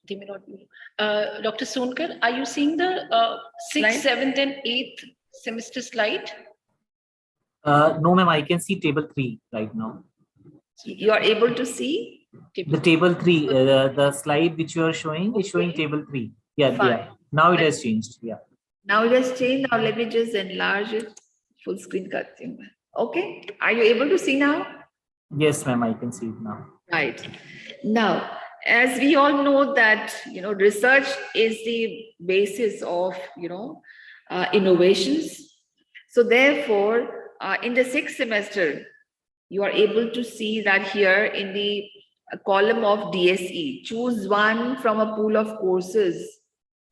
They may not be. Dr. Sonkar, are you seeing the 6th, 7th, and 8th semester slide? No, ma'am, I can see table 3 right now. You are able to see? The table 3, the slide which you are showing is showing table 3. Yeah, Fine. yeah. Now it has changed. Yeah. Now it has changed. Now let me just enlarge it. Full screen करती हूँ मैं. Okay. Are you able to see now? Yes, ma'am, I can see it now. Right. Now, as we all know that, research is the basis of, innovations. So therefore, in the 6th semester, you are able to see that here in the column of DSE, choose one from a pool of courses,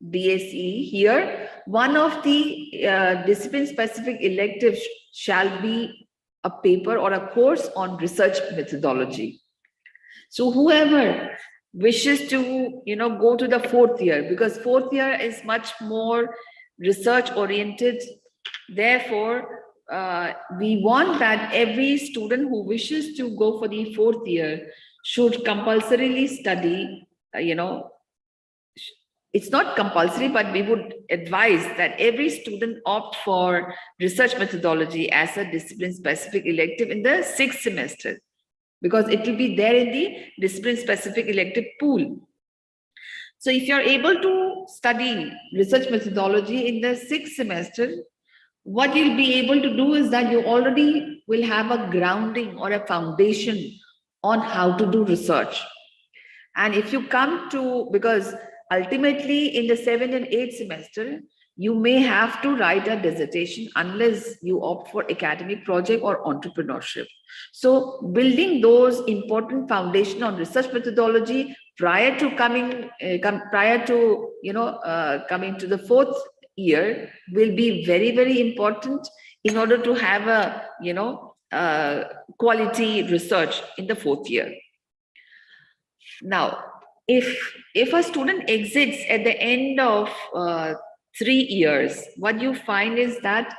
DSE. Here, one of the discipline-specific electives shall be a paper or a course on research methodology. So whoever wishes to, go to the 4th year, because 4th year is much more research oriented. Therefore, we want that every student who wishes to go for the 4th year should compulsorily study, it's not compulsory, but we would advise that every student opt for research methodology as a discipline-specific elective in the 6th semester, because it will be there in the discipline-specific elective pool. So if you're able to study research methodology in the 6th semester, what you'll be able to do is that you already will have a grounding or a foundation on how to do research. And if you come to, because ultimately in the 7th and 8th semester, you may have to write a dissertation unless you opt for academic project or entrepreneurship. So building those important foundation on research methodology prior to coming to the 4th year will be very, very important in order to have a quality research in the 4th year. Now, if a student exits at the end of 3 years, what you find is that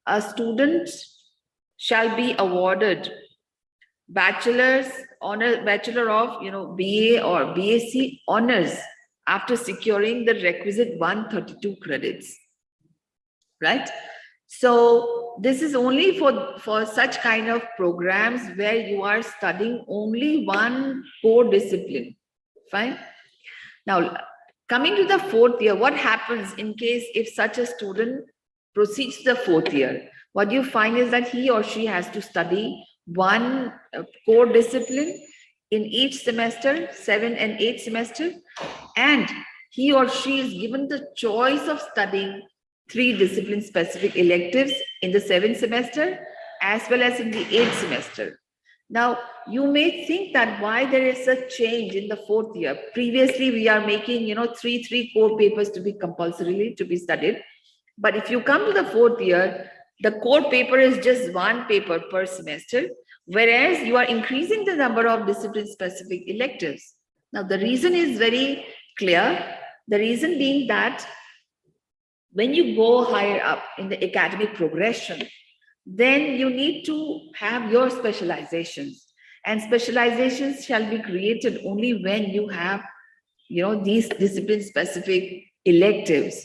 a student shall be awarded bachelor of BA or BSc honors after securing the requisite 132 credits, right? So this is only for such kind of programs where you are studying only one core discipline. Fine. Now, coming to the 4th year, what happens in case if such a student proceeds to the 4th year? What you find is that he or she has to study one core discipline in each semester, 7th and 8th semester, and he or she is given the choice of studying 3 discipline-specific electives in the 7th semester as well as in the 8th semester. Now, you may think that why there is a change in the 4th year. Previously, we are making, 3 core papers to be compulsorily to be studied. But if you come to the 4th year, the core paper is just 1 paper per semester, whereas you are increasing the number of discipline-specific electives. Now, the reason is very clear. The reason being that when you go higher up in the academic progression, then you need to have your specializations, and specializations shall be created only when you have, these discipline-specific electives.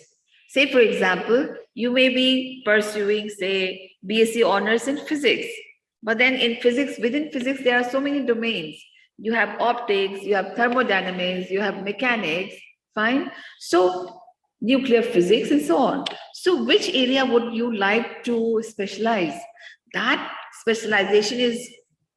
Say, for example, you may be pursuing, say, BSc honors in physics, but then in physics, within physics, there are so many domains. You have optics, you have thermodynamics, you have mechanics, fine? So nuclear physics and so on. So which area would you like to specialize? That specialization is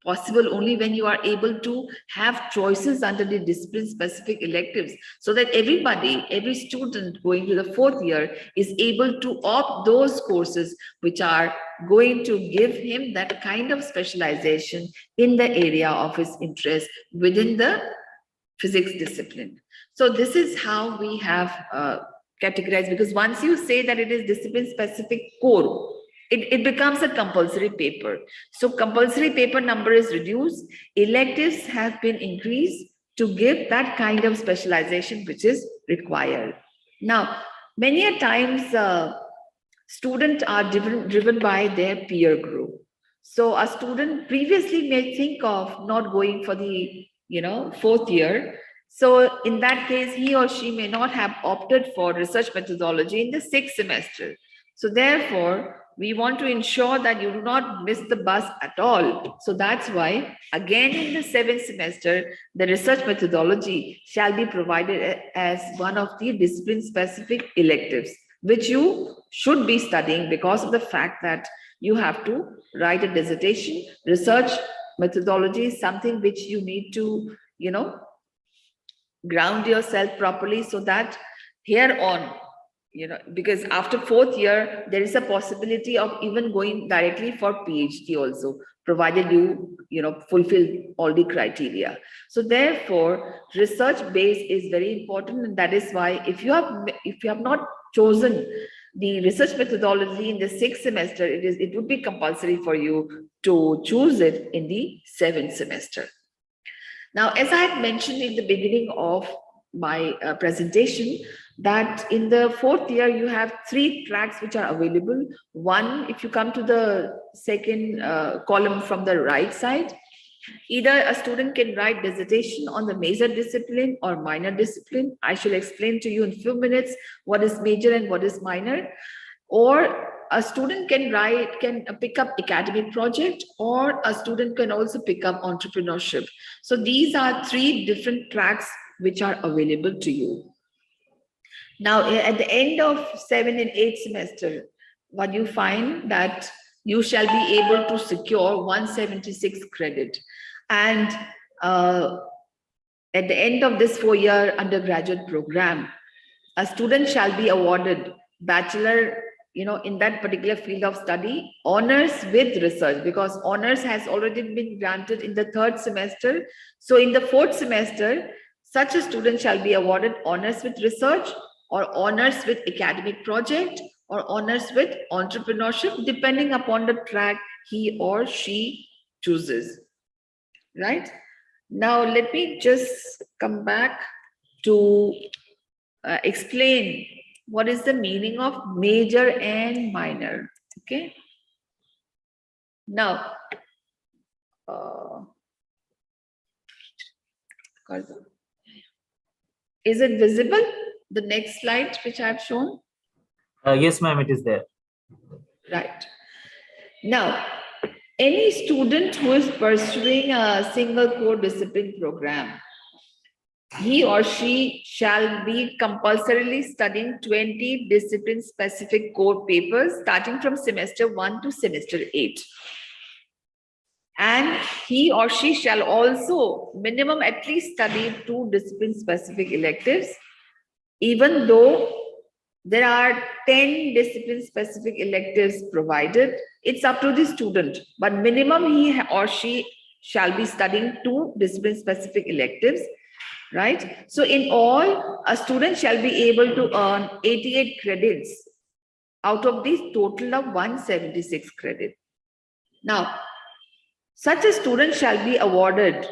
possible only when you are able to have choices under the discipline-specific electives, so that every student going to the 4th year is able to opt those courses which are going to give him that kind of specialization in the area of his interest within the physics discipline. So this is how we have categorized, because once you say that it is discipline-specific core, it becomes a compulsory paper. So compulsory paper number is reduced, electives have been increased to give that kind of specialization which is required. Now, many a times students are driven by their peer group. So a student previously may think of not going for the 4th year. So in that case, he or she may not have opted for research methodology in the 6th semester. So therefore, we want to ensure that you do not miss the bus at all. So that's why, again, in the 7th semester, the research methodology shall be provided as one of the discipline-specific electives, which you should be studying because of the fact that you have to write a dissertation. Research methodology is something which you need to, ground yourself properly so that here on, because after 4th year, there is a possibility of even going directly for PhD also, provided you, fulfill all the criteria. So therefore, research base is very important. And that is why if you have not chosen the research methodology in the 6th semester, it would be compulsory for you to choose it in the 7th semester. Now, as I had mentioned in the beginning of my presentation, that in the 4th year, you have 3 tracks which are available. One, if you come to the second column from the right side, either a student can write dissertation on the major discipline or minor discipline. I shall explain to you in a few minutes what is major and what is minor. Or a student can pick up academic project, or a student can also pick up entrepreneurship. So these are 3 different tracks which are available to you. Now, at the end of 7th and 8th semester, what you find that you shall be able to secure 176 credit. And at the end of this 4-year undergraduate program, a student shall be awarded bachelor, in that particular field of study, honors with research, because honors has already been granted in the 3rd semester. So in the 4th semester, such a student shall be awarded honors with research, or honors with academic project, or honors with entrepreneurship, depending upon the track he or she chooses, right? Now, let me just come back to explain what is the meaning of major and minor, okay? Now, is it visible? The next slide, which I have shown? Yes, ma'am, it is there. Right. Now, any student who is pursuing a single core discipline program, he or she shall be compulsorily studying 20 discipline-specific core papers starting from semester 1 to semester 8. And he or she shall also minimum at least study 2 discipline-specific electives, even though there are 10 discipline-specific electives provided. It's up to the student, but minimum he or she shall be studying 2 discipline-specific electives, right? So in all, a student shall be able to earn 88 credits out of this total of 176 credit. Now, such a student shall be awarded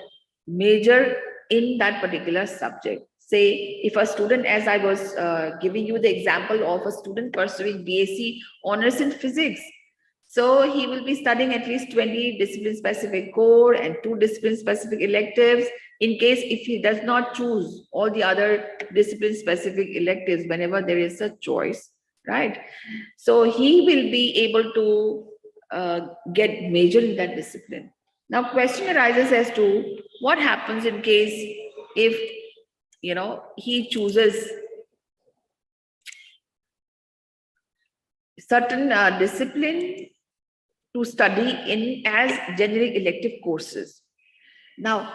major in that particular subject. Say, if a student, as I was giving you the example of a student pursuing BSc honors in physics, so he will be studying at least 20 discipline-specific core and 2 discipline-specific electives. In case if he does not choose all the other discipline-specific electives whenever there is a choice, right? So he will be able to get major in that discipline. Now, question arises as to what happens in case if he chooses certain discipline to study in as generic elective courses. Now,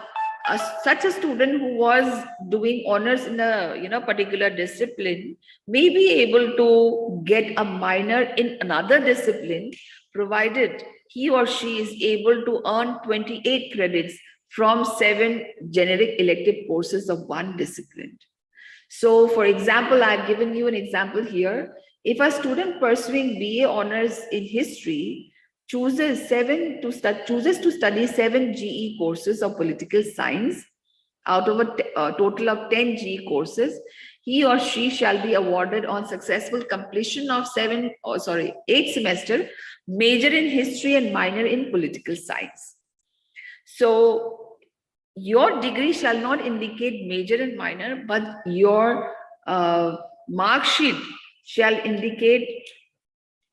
such a student who was doing honors in a particular discipline may be able to get a minor in another discipline, provided he or she is able to earn 28 credits from 7 generic elective courses of one discipline. So, for example, I've given you an example here. If a student pursuing BA honors in history chooses to study 7 GE courses of political science out of a total of 10 GE courses, he or she shall be awarded on successful completion of 8 semester major in history and minor in political science. So your degree shall not indicate major and minor, but your mark sheet shall indicate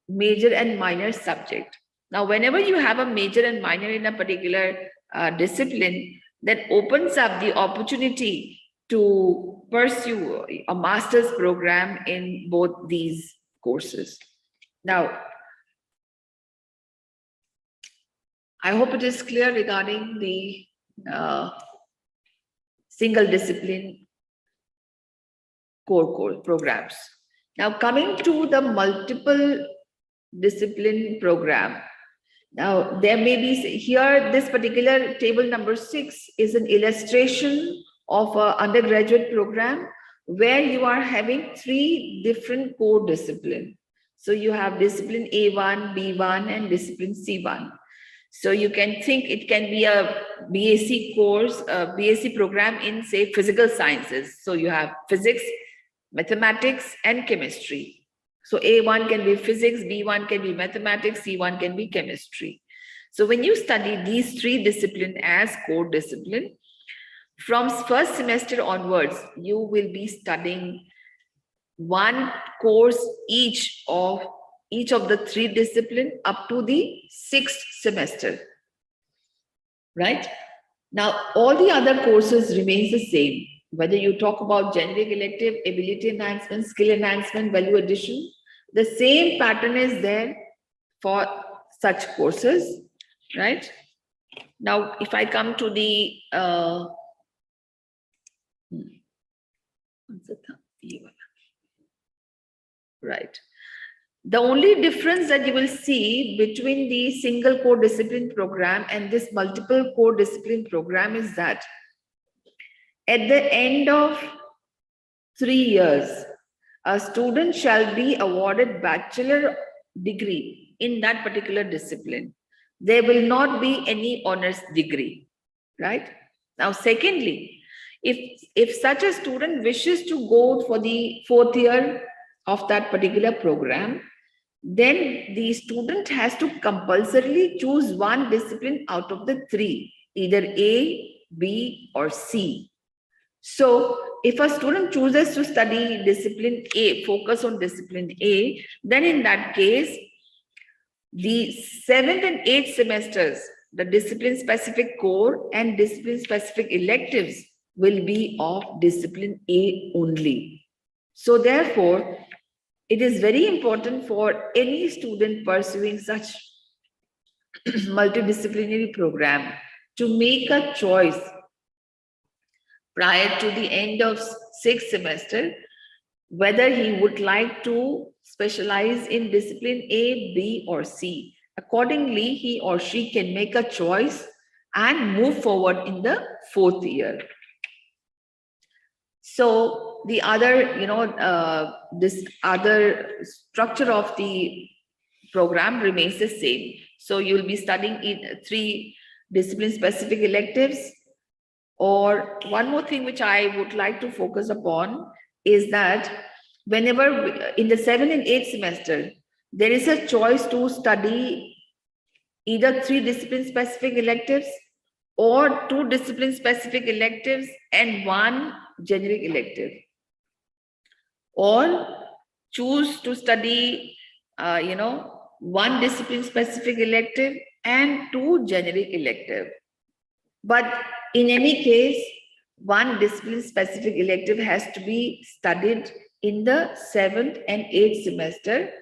major and minor subject. Now, whenever you have a major and minor in a particular discipline, that opens up the opportunity to pursue a master's program in both these courses. Now, I hope it is clear regarding the single discipline core programs. Now, coming to the multiple discipline program. Now, there may be here, this particular table number 6 is an illustration of an undergraduate program where you are having 3 different core disciplines. So you have discipline A1, B1, and discipline C1. So you can think it can be a BSc course, a BSc program in, say, physical sciences. So you have physics, mathematics, and chemistry. So A1 can be physics, B1 can be mathematics, C1 can be chemistry. So when you study these 3 disciplines as core discipline, from first semester onwards, you will be studying 1 course each of the 3 disciplines up to the 6th semester, right? Now, all the other courses remains the same, whether you talk about generic elective, ability enhancement, skill enhancement, value addition, the same pattern is there for such courses, right? Now, if I come to the right. The only difference that you will see between the single core discipline program and this multiple core discipline program is that at the end of 3 years, a student shall be awarded bachelor degree in that particular discipline. There will not be any honors degree, right? Now, secondly, if such a student wishes to go for the 4th year of that particular program, then the student has to compulsorily choose 1 discipline out of the 3, either A, B, or C. So if a student chooses to study discipline A, focus on discipline A, then in that case, the 7th and 8th semesters, the discipline specific core and discipline specific electives will be of discipline A only. So therefore, it is very important for any student pursuing such multidisciplinary program to make a choice prior to the end of 6th semester, whether he would like to specialize in discipline A, B, or C. Accordingly, he or she can make a choice and move forward in the 4th year. So the other, this other structure of the program remains the same. So you'll be studying in 3 discipline-specific electives. Or one more thing which I would like to focus upon is that whenever in the 7th and 8th semester, there is a choice to study either 3 discipline-specific electives or 2 discipline-specific electives and 1 generic elective, or choose to study 1 discipline-specific elective and 2 generic elective. But in any case, 1 discipline-specific elective has to be studied in the 7th and 8th semester,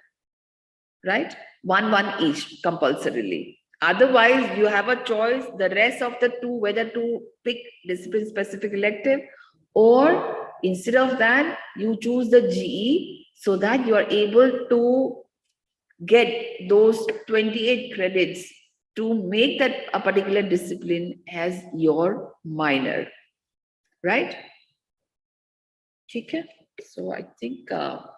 right? 1 each compulsorily. Otherwise, you have a choice, the rest of the 2, whether to pick discipline-specific elective, or instead of that, you choose the GE so that you are able to get those 28 credits to make that a particular discipline as your minor, right? Okay. So I think now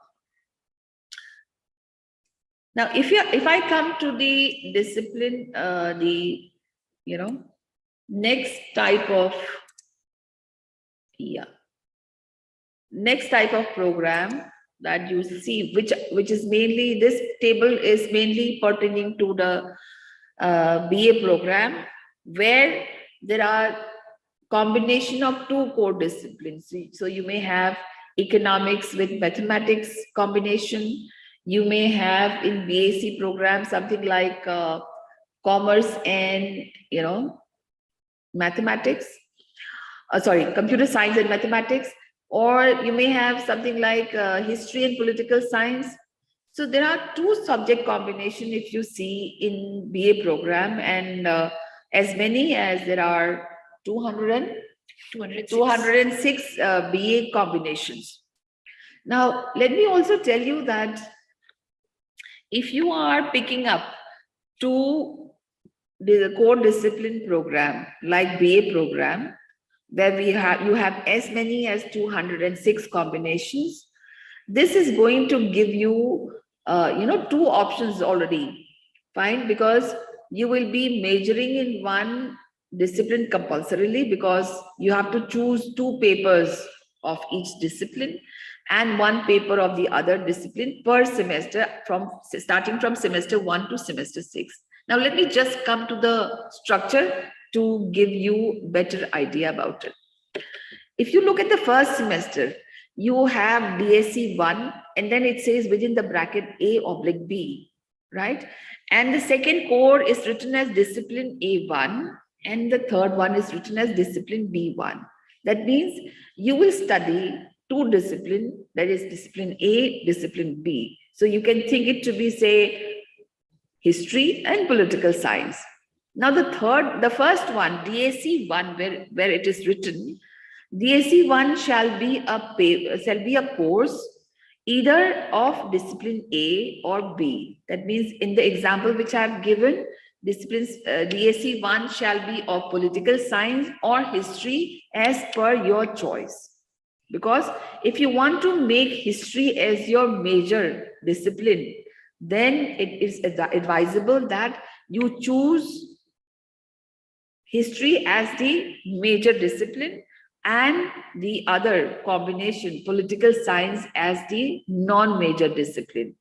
if I come to the discipline, next type of program that you see, which is mainly, this table is mainly pertaining to the BA program, where there are combination of 2 core disciplines. So you may have economics with mathematics combination, You may have in BAc program something like commerce and, mathematics, computer science and mathematics, or you may have something like history and political science. So there are two subject combination if you see in BA program, and as many as there are 206 BA combinations. Now, let me also tell you that if you are picking up two the core discipline program like BA program, where you have as many as 206 combinations, this is going to give you two options already, fine, because you will be majoring in one discipline compulsorily, because you have to choose two papers of each discipline and one paper of the other discipline per semester, starting from semester 1 to semester 6. Now let me just come to the structure to give you better idea about it. If you look at the first semester, you have BSc 1, and then it says within the bracket A/B, right? And the second core is written as discipline A1, and the third one is written as discipline B1. That means you will study two disciplines, that is discipline A, discipline B. So you can think it to be, say, history and political science. Now the first one, DAC 1, where it is written, DAC 1 shall be a course either of discipline A or B. That means in the example which I have given, disciplines DAC 1 shall be of political science or history as per your choice. Because if you want to make history as your major discipline, then it is advisable that you choose history as the major discipline and the other combination, political science, as the non-major discipline.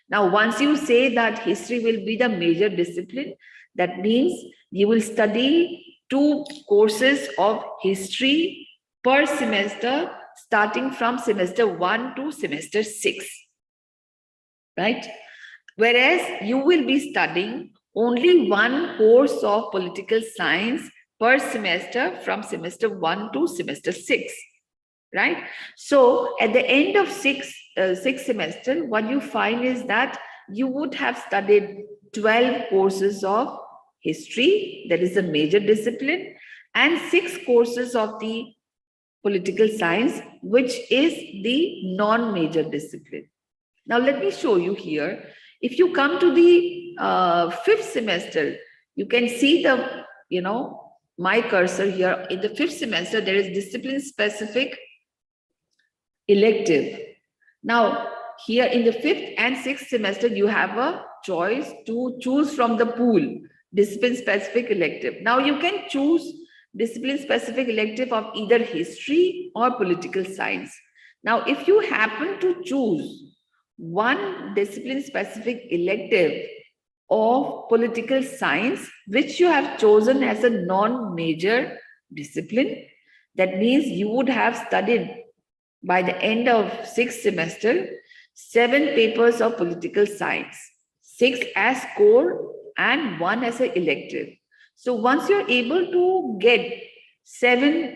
Now, once you say that history will be the major discipline, that means you will study two courses of history per semester, starting from semester 1 to semester 6, right? Whereas you will be studying only one course of political science per semester from semester 1 to semester 6, right? So at the end of sixth semester, what you find is that you would have studied 12 courses of history, that is a major discipline, and 6 courses of the political science, which is the non-major discipline. Now let me show you here. If you come to the 5th semester, you can see the, my cursor here. In the 5th semester, there is discipline-specific elective. Now, here in the 5th and 6th semester, you have a choice to choose from the pool, discipline-specific elective. Now, you can choose discipline-specific elective of either history or political science. Now, if you happen to choose one discipline-specific elective of political science, which you have chosen as a non-major discipline, that means you would have studied by the end of 6th semester 7 papers of political science, 6 as core and 1 as an elective. So once you're able to get 7,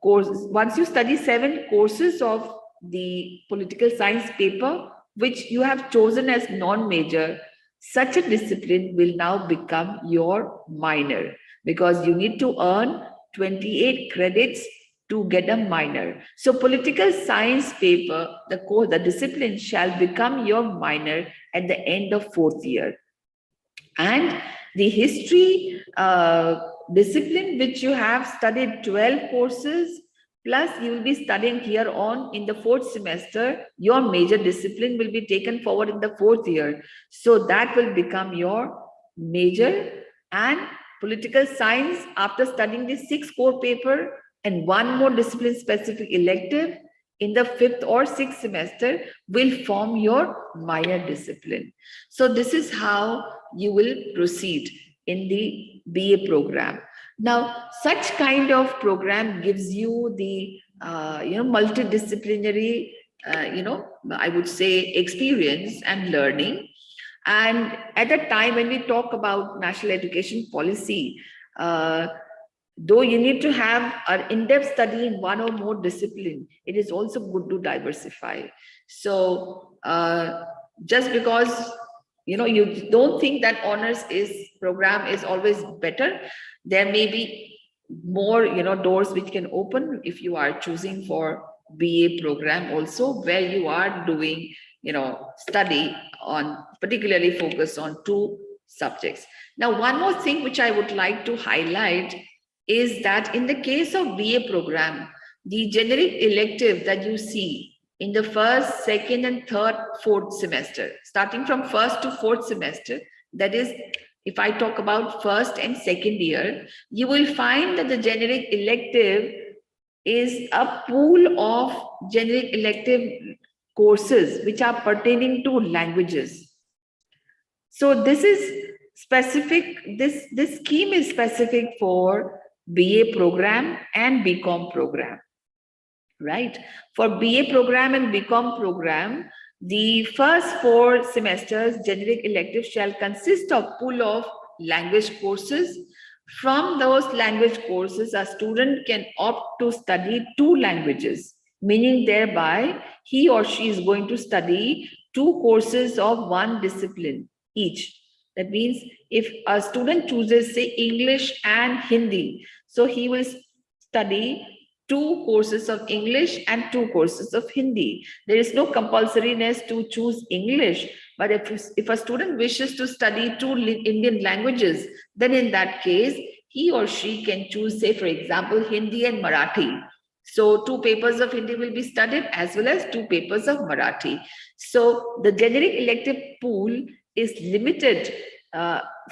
courses, once you study 7 courses of the political science paper, which you have chosen as non-major, such a discipline will now become your minor, because you need to earn 28 credits to get a minor. So political science paper, the discipline shall become your minor at the end of 4th year. And the history discipline, which you have studied 12 courses, plus you will be studying here on in the 4th semester, your major discipline will be taken forward in the 4th year. So that will become your major, and political science, after studying the 6 core paper and 1 more discipline specific elective in the 5th or 6th semester, will form your minor discipline. So this is how you will proceed in the BA program. Now, such kind of program gives you the multidisciplinary I would say, experience and learning. And at the time when we talk about national education policy, though you need to have an in-depth study in one or more discipline, it is also good to diversify. So just because you don't think that honors program is always better, there may be more doors which can open if you are choosing for BA program also, where you are doing study on particularly focus on 2 subjects. Now, one more thing which I would like to highlight is that in the case of BA program, the generic elective that you see in the first, second, and third, fourth semester, starting from first to fourth semester, that is, if I talk about first and second year, you will find that the generic elective is a pool of generic elective courses which are pertaining to languages. So this is specific, this scheme is specific for BA program and BCom program, right? For BA program and BCom program, the first 4 semesters generic elective shall consist of pool of language courses. From those language courses, a student can opt to study 2 languages, meaning thereby he or she is going to study 2 courses of 1 discipline each. That means if a student chooses, say, English and Hindi, so he will study 2 courses of English and 2 courses of Hindi. There is no compulsoriness to choose English, but if a student wishes to study 2 Indian languages, then in that case, he or she can choose, say, for example, Hindi and Marathi. So 2 papers of Hindi will be studied as well as 2 papers of Marathi. So the generic elective pool is limited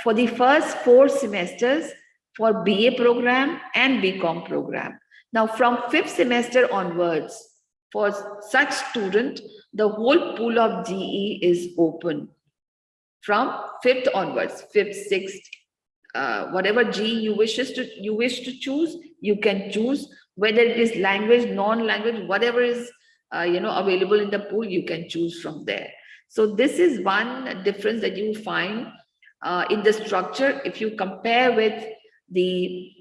for the first 4 semesters for BA program and BCom program. Now, from 5th semester onwards, for such student, the whole pool of GE is open. From 5th onwards, 5th, 6th, whatever GE you wish to choose, you can choose. Whether it is language, non-language, whatever is available in the pool, you can choose from there. So this is one difference that you find in the structure if you compare with the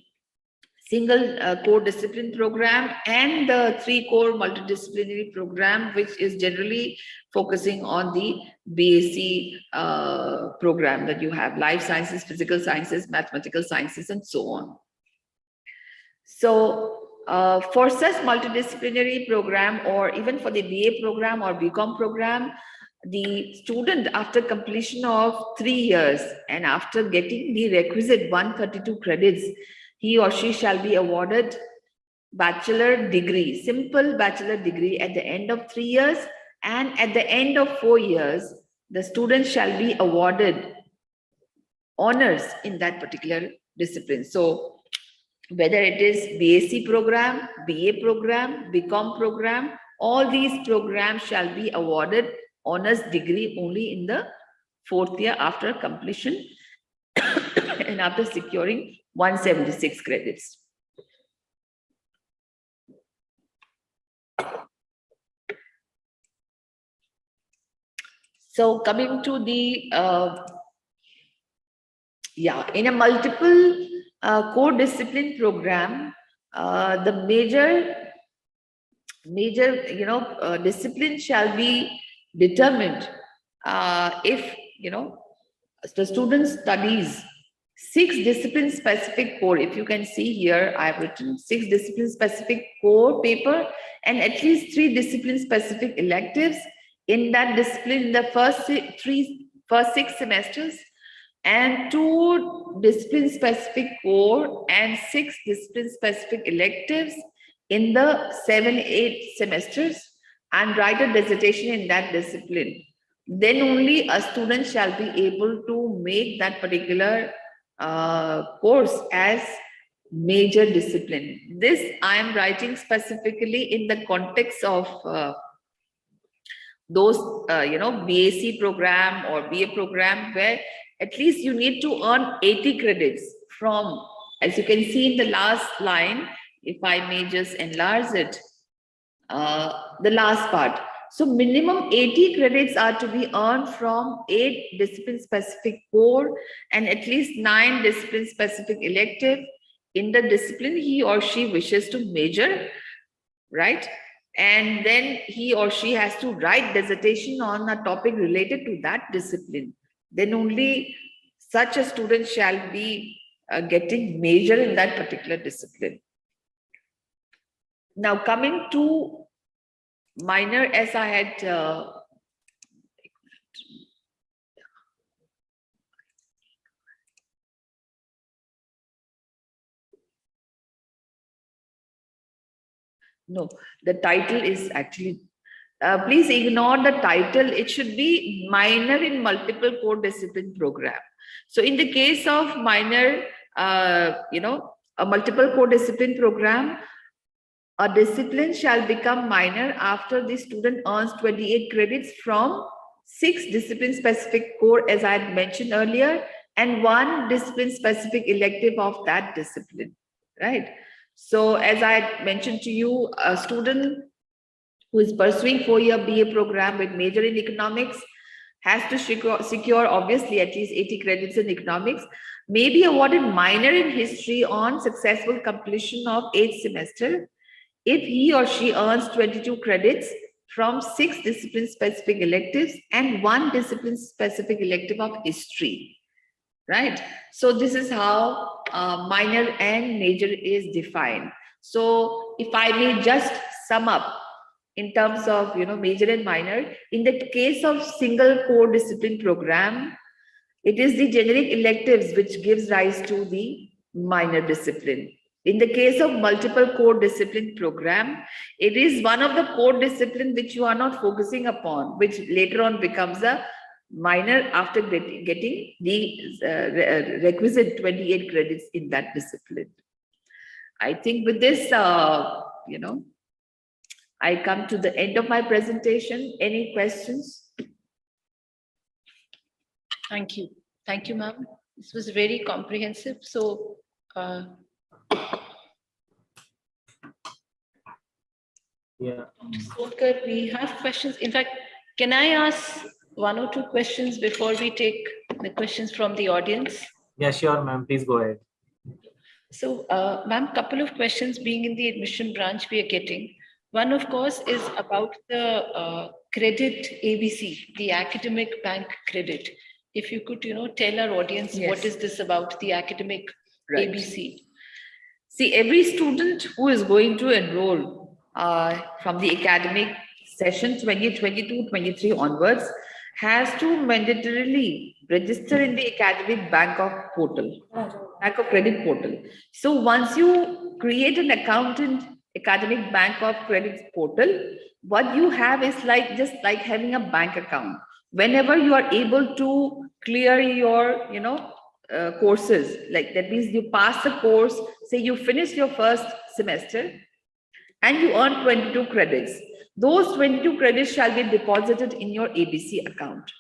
single core discipline program and the 3 core multidisciplinary program, which is generally focusing on the BAc program that you have: life sciences, physical sciences, mathematical sciences, and so on. So for such multidisciplinary program, or even for the BA program or BCom program, the student, after completion of 3 years and after getting the requisite 132 credits, he or she shall be awarded bachelor degree, simple bachelor degree at the end of 3 years, and at the end of 4 years, the student shall be awarded honors in that particular discipline. So whether it is BAc program, BA program, BCom program, all these programs shall be awarded honors degree only in the 4th year after completion and after securing 176 credits. So coming to the, in a multiple core discipline program, the major discipline shall be determined if, the student studies 6 discipline specific core. If you can see here, I have written 6 discipline specific core paper and at least 3 discipline specific electives in that discipline in the first 6 semesters, and 2 discipline specific core and 6 discipline specific electives in the 7-8 semesters, and write a dissertation in that discipline. Then only a student shall be able to make that particular course as major discipline. This I am writing specifically in the context of those BAc program or BA program, where at least you need to earn 80 credits from, as you can see in the last line, if I may just enlarge it, the last part, So minimum 80 credits are to be earned from 8 discipline-specific core and at least 9 discipline-specific elective in the discipline he or she wishes to major, right? And then he or she has to write dissertation on a topic related to that discipline. Then only such a student shall be getting major in that particular discipline. Now coming to minor, as I had no, the title is actually, please ignore the title. It should be minor in multiple core discipline program. So in the case of minor, a multiple core discipline program, a discipline shall become minor after the student earns 28 credits from 6 discipline specific core, as I had mentioned earlier, and 1 discipline specific elective of that discipline, right? So as I had mentioned to you, a student who is pursuing 4-year BA program with major in economics has to secure obviously at least 80 credits in economics, may be awarded minor in history on successful completion of 8th semester if he or she earns 22 credits from 6 discipline-specific electives and 1 discipline-specific elective of history, right? So this is how minor and major is defined. So if I may just sum up in terms of major and minor, in the case of single core discipline program, it is the generic electives which gives rise to the minor discipline. In the case of multiple core discipline program, it is one of the core discipline which you are not focusing upon, which later on becomes a minor after getting the requisite 28 credits in that discipline. I think with this, I come to the end of my presentation. Any questions? Thank you. Thank you, ma'am. This was very comprehensive. So, yeah. Sonkar, we have questions. In fact, can I ask 1 or 2 questions before we take the questions from the audience? Yeah, sure, ma'am. Please go ahead. So, ma'am, couple of questions being in the admission branch we are getting. One, of course, is about the credit ABC, the academic bank credit. If you could, tell our audience, Yes. What is this about, the academic Right. ABC? See, every student who is going to enroll from the academic session 2022-23 onwards has to mandatorily register in the academic bank of credit portal. So once you create an account in academic bank of credit portal, what you have is just like having a bank account. Whenever you are able to clear your courses, like that means you pass the course, say you finish your first semester and you earn 22 credits. Those 22 credits shall be deposited in your ABC account.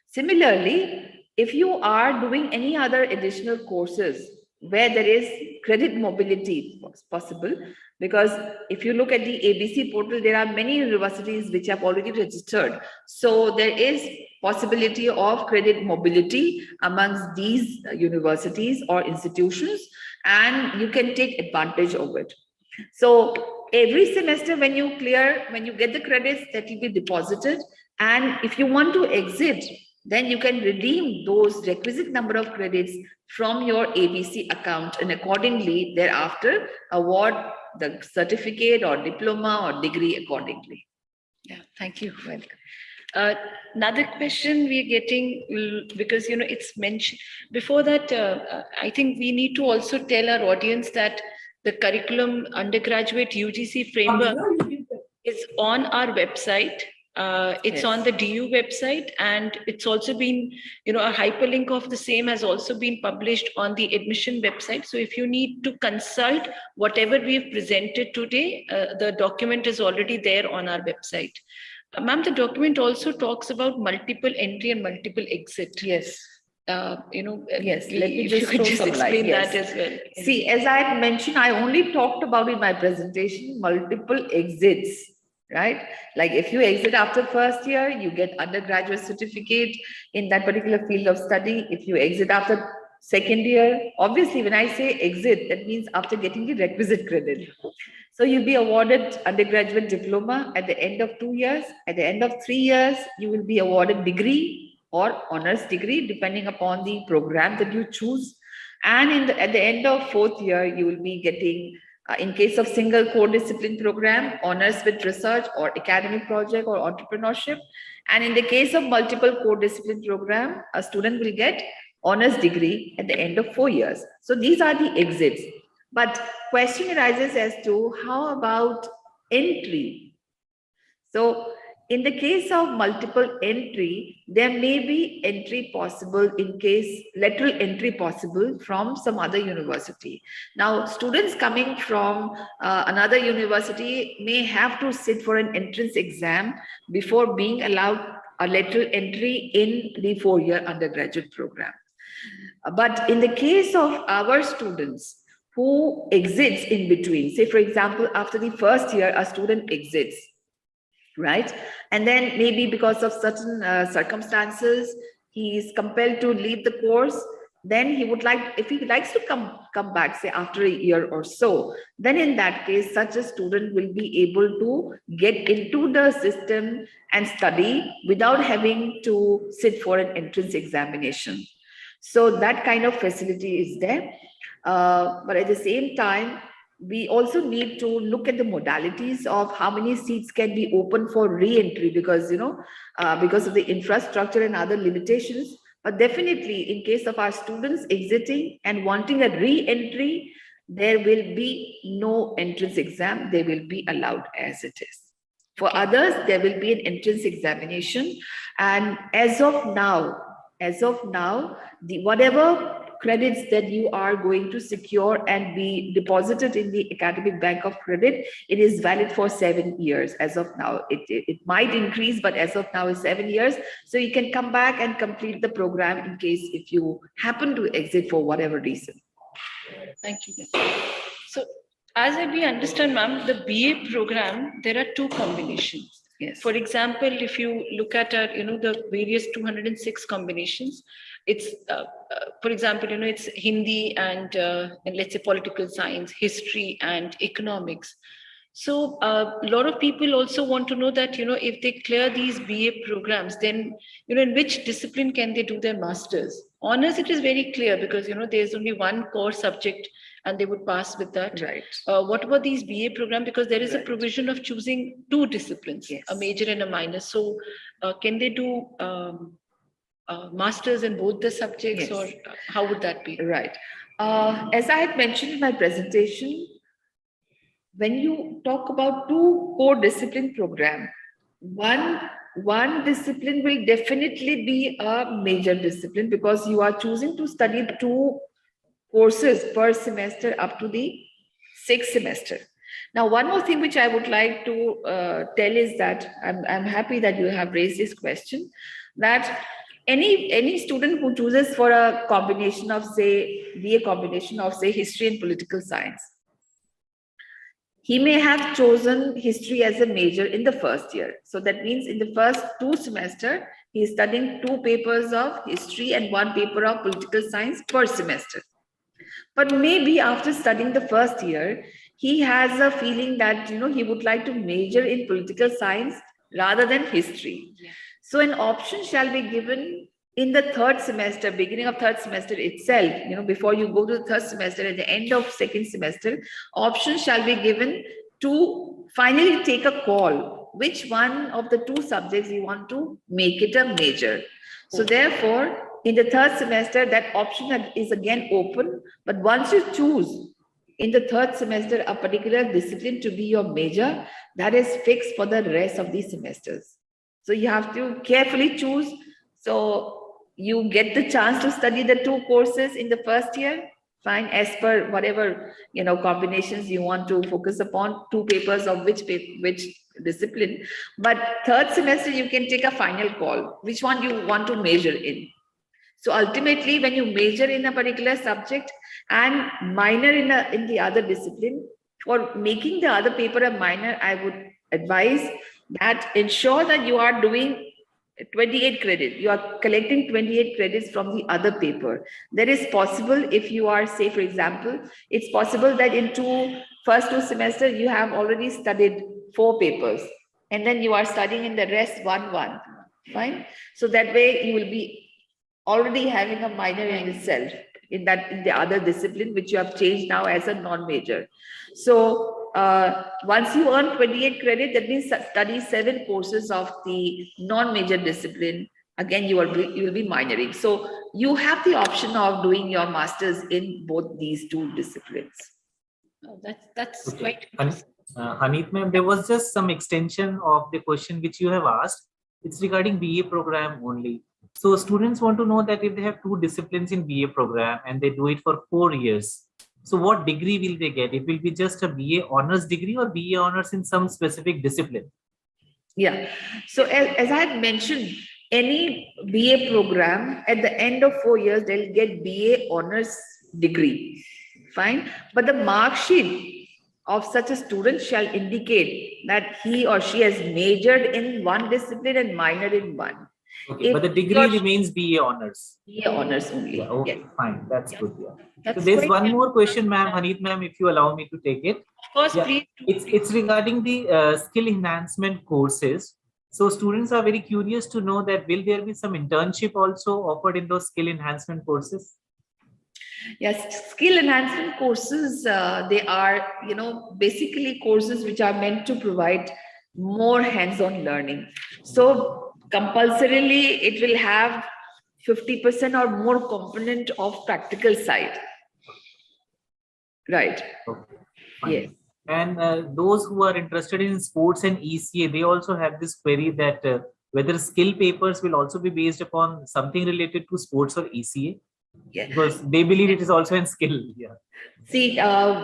Similarly, if you are doing any other additional courses where there is credit mobility possible, because if you look at the ABC portal, there are many universities which have already registered. So there is possibility of credit mobility amongst these universities or institutions, and you can take advantage of it. So every semester when you get the credits, that will be deposited, and if you want to exit, then you can redeem those requisite number of credits from your ABC account, and accordingly thereafter award the certificate or diploma or degree accordingly. Yeah, thank you. Welcome. Another question we are getting, because it's mentioned before that, I think we need to also tell our audience that the curriculum undergraduate UGC framework is on our website. It's on the DU website, and it's also been, a hyperlink of the same has also been published on the admission website. So if you need to consult whatever we've presented today, the document is already there on our website. Ma'am, the document also talks about multiple entry and multiple exit. Yes. Yes, let me just explain yes. that as well. See, as I had mentioned, I only talked about in my presentation multiple exits, right? Like if you exit after first year, you get undergraduate certificate in that particular field of study. If you exit after second year, obviously when I say exit, that means after getting the requisite credit. So you'll be awarded undergraduate diploma at the end of 2 years. At the end of 3 years, you will be awarded degree or honors degree, depending upon the program that you choose. And at the end of 4th year, you will be getting, in case of single core discipline program, honors with research or academic project or entrepreneurship. And in the case of multiple core discipline program, a student will get honors degree at the end of 4 years. So these are the exits. But question arises as to how about entry? So in the case of multiple entry, there may be entry possible in case lateral entry possible from some other university. Now, students coming from another university may have to sit for an entrance exam before being allowed a lateral entry in the 4-year undergraduate program. But in the case of our students who exits in between, say for example, after the first year, a student exits, right? And then maybe because of certain circumstances, he is compelled to leave the course. Then he would like, if he likes to come back, say after a year or so, then in that case, such a student will be able to get into the system and study without having to sit for an entrance examination. So that kind of facility is there. But at the same time, we also need to look at the modalities of how many seats can be open for re-entry, because because of the infrastructure and other limitations. But definitely in case of our students exiting and wanting a re-entry, there will be no entrance exam. They will be allowed as it is. For others, there will be an entrance examination. And as of now, whatever credits that you are going to secure and be deposited in the academic bank of credit, it is valid for 7 years as of now. It might increase, but as of now is 7 years. So you can come back and complete the program in case if you happen to exit for whatever reason. Thank you. So as we understand, ma'am, the BA program, there are 2 combinations. Yes. For example, if you look at our, the various 206 combinations, it's, for example, it's Hindi and let's say political science, history and economics. So a lot of people also want to know that, if they clear these BA programs, then, in which discipline can they do their masters? Honors, it is very clear because, there's only one core subject and they would pass with that. Right. What about these BA program? Because there is a provision of choosing 2 disciplines, yes, a major and a minor. So can they do masters in both the subjects, yes, or how would that be? Right. As I had mentioned in my presentation, when you talk about 2 core discipline program, one discipline will definitely be a major discipline because you are choosing to study 2 courses per semester up to the 6th semester. Now, one more thing which I would like to tell is that I'm happy that you have raised this question, that any student who chooses for a combination of, say, BA combination of, say, history and political science, he may have chosen history as a major in the first year. So that means in the first 2 semesters, he is studying 2 papers of history and 1 paper of political science per semester. But maybe after studying the first year, he has a feeling that, he would like to major in political science rather than history. Yeah. So an option shall be given in the 3rd semester, beginning of 3rd semester itself, before you go to the 3rd semester, at the end of 2nd semester, option shall be given to finally take a call, which one of the 2 subjects you want to make it a major. So therefore, in the 3rd semester, that option is again open, but once you choose in the 3rd semester a particular discipline to be your major, that is fixed for the rest of the semesters. So you have to carefully choose. So you get the chance to study the 2 courses in the first year, fine, as per whatever combinations you want to focus upon, 2 papers of which discipline. But 3rd semester you can take a final call, which one you want to major in. So ultimately, when you major in a particular subject and minor in the other discipline, for making the other paper a minor, I would advise that ensure that you are doing 28 credit. You are collecting 28 credits from the other paper. That is possible if you are, say, for example, it's possible that in first two semesters, you have already studied 4 papers, and then you are studying in the rest one. Fine. So that way you will be already having a minor in itself in the other discipline, which you have changed now as a non-major. So once you earn 28 credit, that means study 7 courses of the non-major discipline. Again, you will be minoring. So you have the option of doing your masters in both these 2 disciplines. Oh, that's Okay. quite. Haneet ma'am, there was just some extension of the question which you have asked. It's regarding BA program only. So students want to know that if they have 2 disciplines in BA program and they do it for 4 years, so what degree will they get? It will be just a BA honors degree or BA honors in some specific discipline? Yeah. So as I had mentioned, any BA program at the end of 4 years, they'll get BA honors degree. Fine. But the mark sheet of such a student shall indicate that he or she has majored in one discipline and minored in one. Okay, but the degree remains BA honors. BA honors only. Yeah, okay, yes. fine. That's good. Yeah. That's So there's quite one more question, ma'am, Haneet ma'am, if you allow me to take it. Of course, Yeah, please. it's regarding the skill enhancement courses. So students are very curious to know that will there be some internship also offered in those skill enhancement courses? Yes, skill enhancement courses, they are, basically courses which are meant to provide more hands-on learning. So compulsorily, it will have 50% or more component of practical side. Right. Okay, fine. Yes. And those who are interested in sports and ECA, they also have this query that whether skill papers will also be based upon something related to sports or ECA. Yeah. Because they believe it is also in skill. Yeah. See,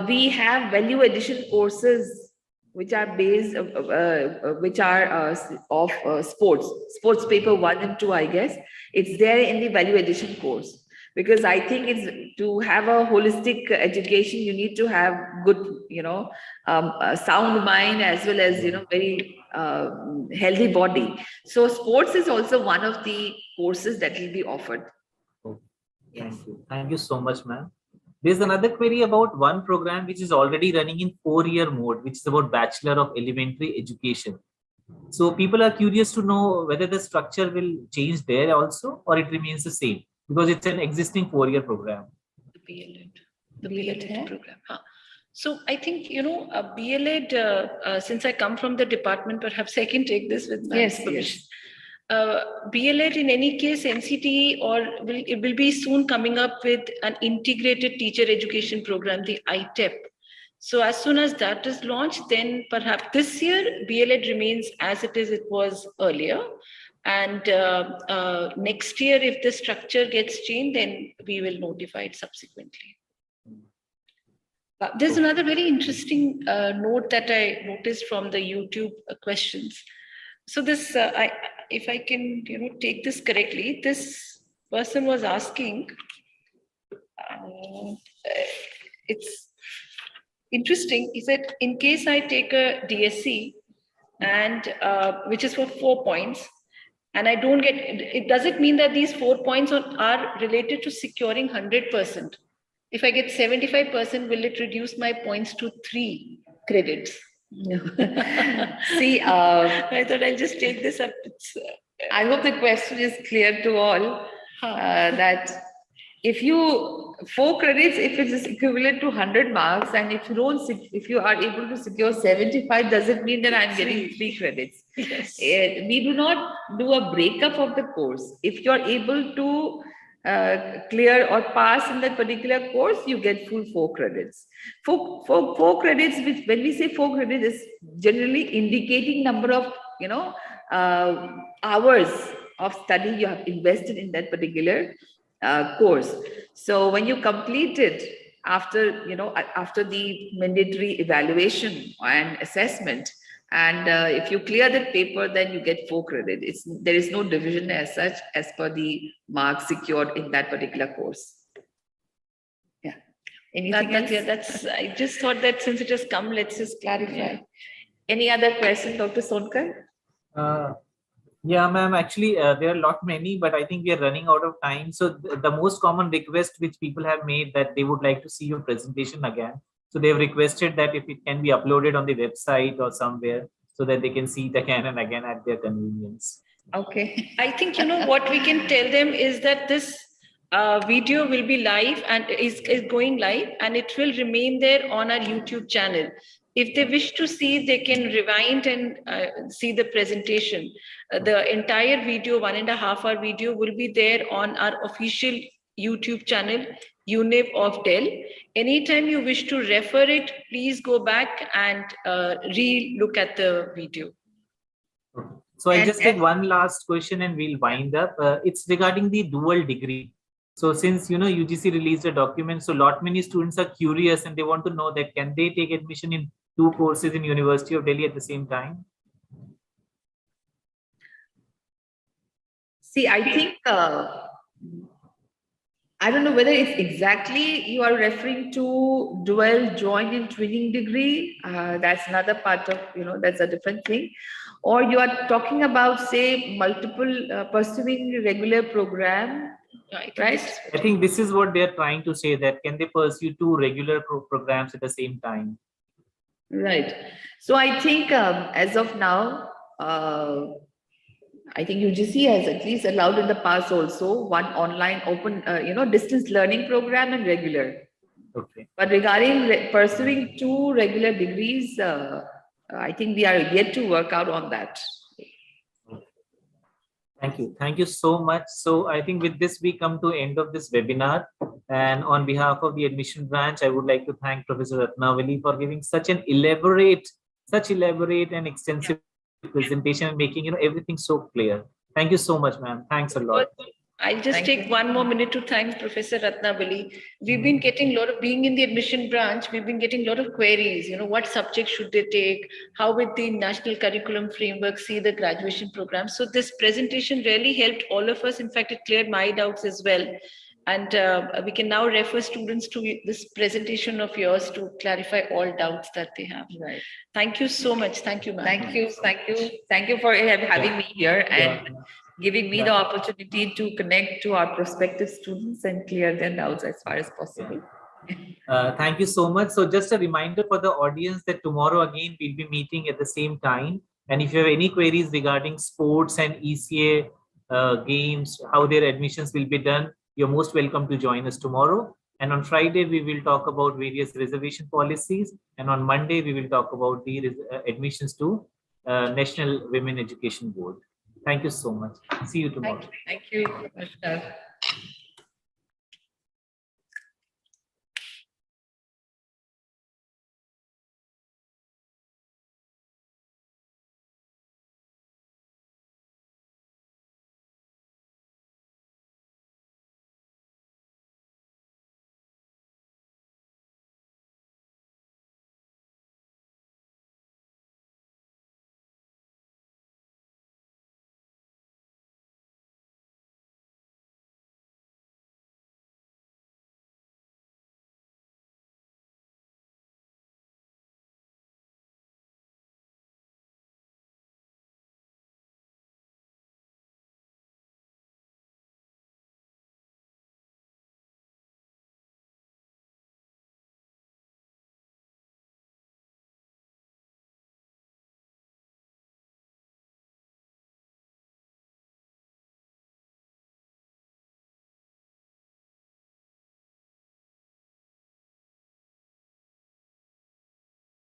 we have value addition courses which are based, of sports paper 1 and 2, I guess. It's there in the value addition course. Because I think it's to have a holistic education, you need to have good, sound mind as well as, very healthy body. So sports is also one of the courses that will be offered. Thank you. Thank you so much, ma'am. There's another query about one program which is already running in 4-year mode, which is about Bachelor of Elementary Education. So people are curious to know whether the structure will change there also or it remains the same because it's an existing 4-year program. The BLED program. So I think, a BLED, since I come from the department, perhaps I can take this with my permission. Yes. BLED in any case, NCT it will be soon coming up with an integrated teacher education program, the ITEP. So as soon as that is launched, then perhaps this year BLED remains as it was earlier. And next year, if the structure gets changed, then we will notify it subsequently. There's another very interesting note that I noticed from the YouTube questions. So this, if I can, take this correctly, this person was asking, it's interesting. He said, in case I take a DSC and which is for 4 points, and I don't get it, does it mean that these 4 points are related to securing 100%? If I get 75%, will it reduce my points to 3 credits? No. See, I thought I'll just take this up. I hope the question is clear to all. That if you 4 credits, if it is equivalent to 100 marks, and if you are able to secure 75, does it mean that I'm getting 3 credits? Yes. We do not do a breakup of the course. If you are able to clear or pass in that particular course, you get full 4 credits. Four credits, which when we say 4 credits, is generally indicating number of hours of study you have invested in that particular course. So when you complete it after the mandatory evaluation and assessment, and if you clear that paper, then you get 4 credits. There is no division as such as per the marks secured in that particular course. Yeah. Anything else? I just thought that since it has come, let's just clarify. Any other question, Dr. Sonkar? Yeah, ma'am. Actually, there are many, but I think we are running out of time. So the most common request which people have made that they would like to see your presentation again. So they have requested that if it can be uploaded on the website or somewhere so that they can see it again and again at their convenience. Okay. I think, what we can tell them is that this video will be live and is going live, and it will remain there on our YouTube channel. If they wish to see, they can rewind and see the presentation. The entire video, 1.5 hour video, will be there on our official YouTube channel, UNIV of Dell. Anytime you wish to refer it, please go back and re-look at the video. So I'll just take one last question and we'll wind up. It's regarding the dual degree. So since UGC released a document, so many students are curious and they want to know that can they take admission in 2 courses in University of Delhi at the same time? See, I think I don't know whether it's exactly you are referring to dual joint and twinning degree. That's another part of, that's a different thing. Or you are talking about, say, multiple pursuing regular program, right? I think this is what they're trying to say, that can they pursue 2 regular programs at the same time? Right. So I think as of now, I think UGC has at least allowed in the past also one online open, distance learning program and regular. Okay. But regarding pursuing 2 regular degrees, I think we are yet to work out on that. Thank you. Thank you so much. So I think with this, we come to end of this webinar. And on behalf of the admission branch, I would like to thank Professor Ratnavali for giving such elaborate and extensive presentation and making everything so clear. Thank you so much, ma'am. Thanks a lot. I'll just take one more minute to thank Professor Ratnavali. We've been getting a lot of, being in the admission branch, we've been getting a lot of queries, what subjects should they take? How would the national curriculum framework see the graduation program? So this presentation really helped all of us. In fact, it cleared my doubts as well. And we can now refer students to this presentation of yours to clarify all doubts that they have. Right. Thank you so much. Thank you, ma'am. Thank you. Thank you for having me here and giving me the opportunity to connect to our prospective students and clear their doubts as far as possible. Thank you so much. So just a reminder for the audience that tomorrow again, we'll be meeting at the same time. And if you have any queries regarding sports and ECA games, how their admissions will be done, you're most welcome to join us tomorrow. And on Friday, we will talk about various reservation policies. And on Monday, we will talk about the admissions to National Women Education Board. Thank you so much. See you tomorrow. Thank you.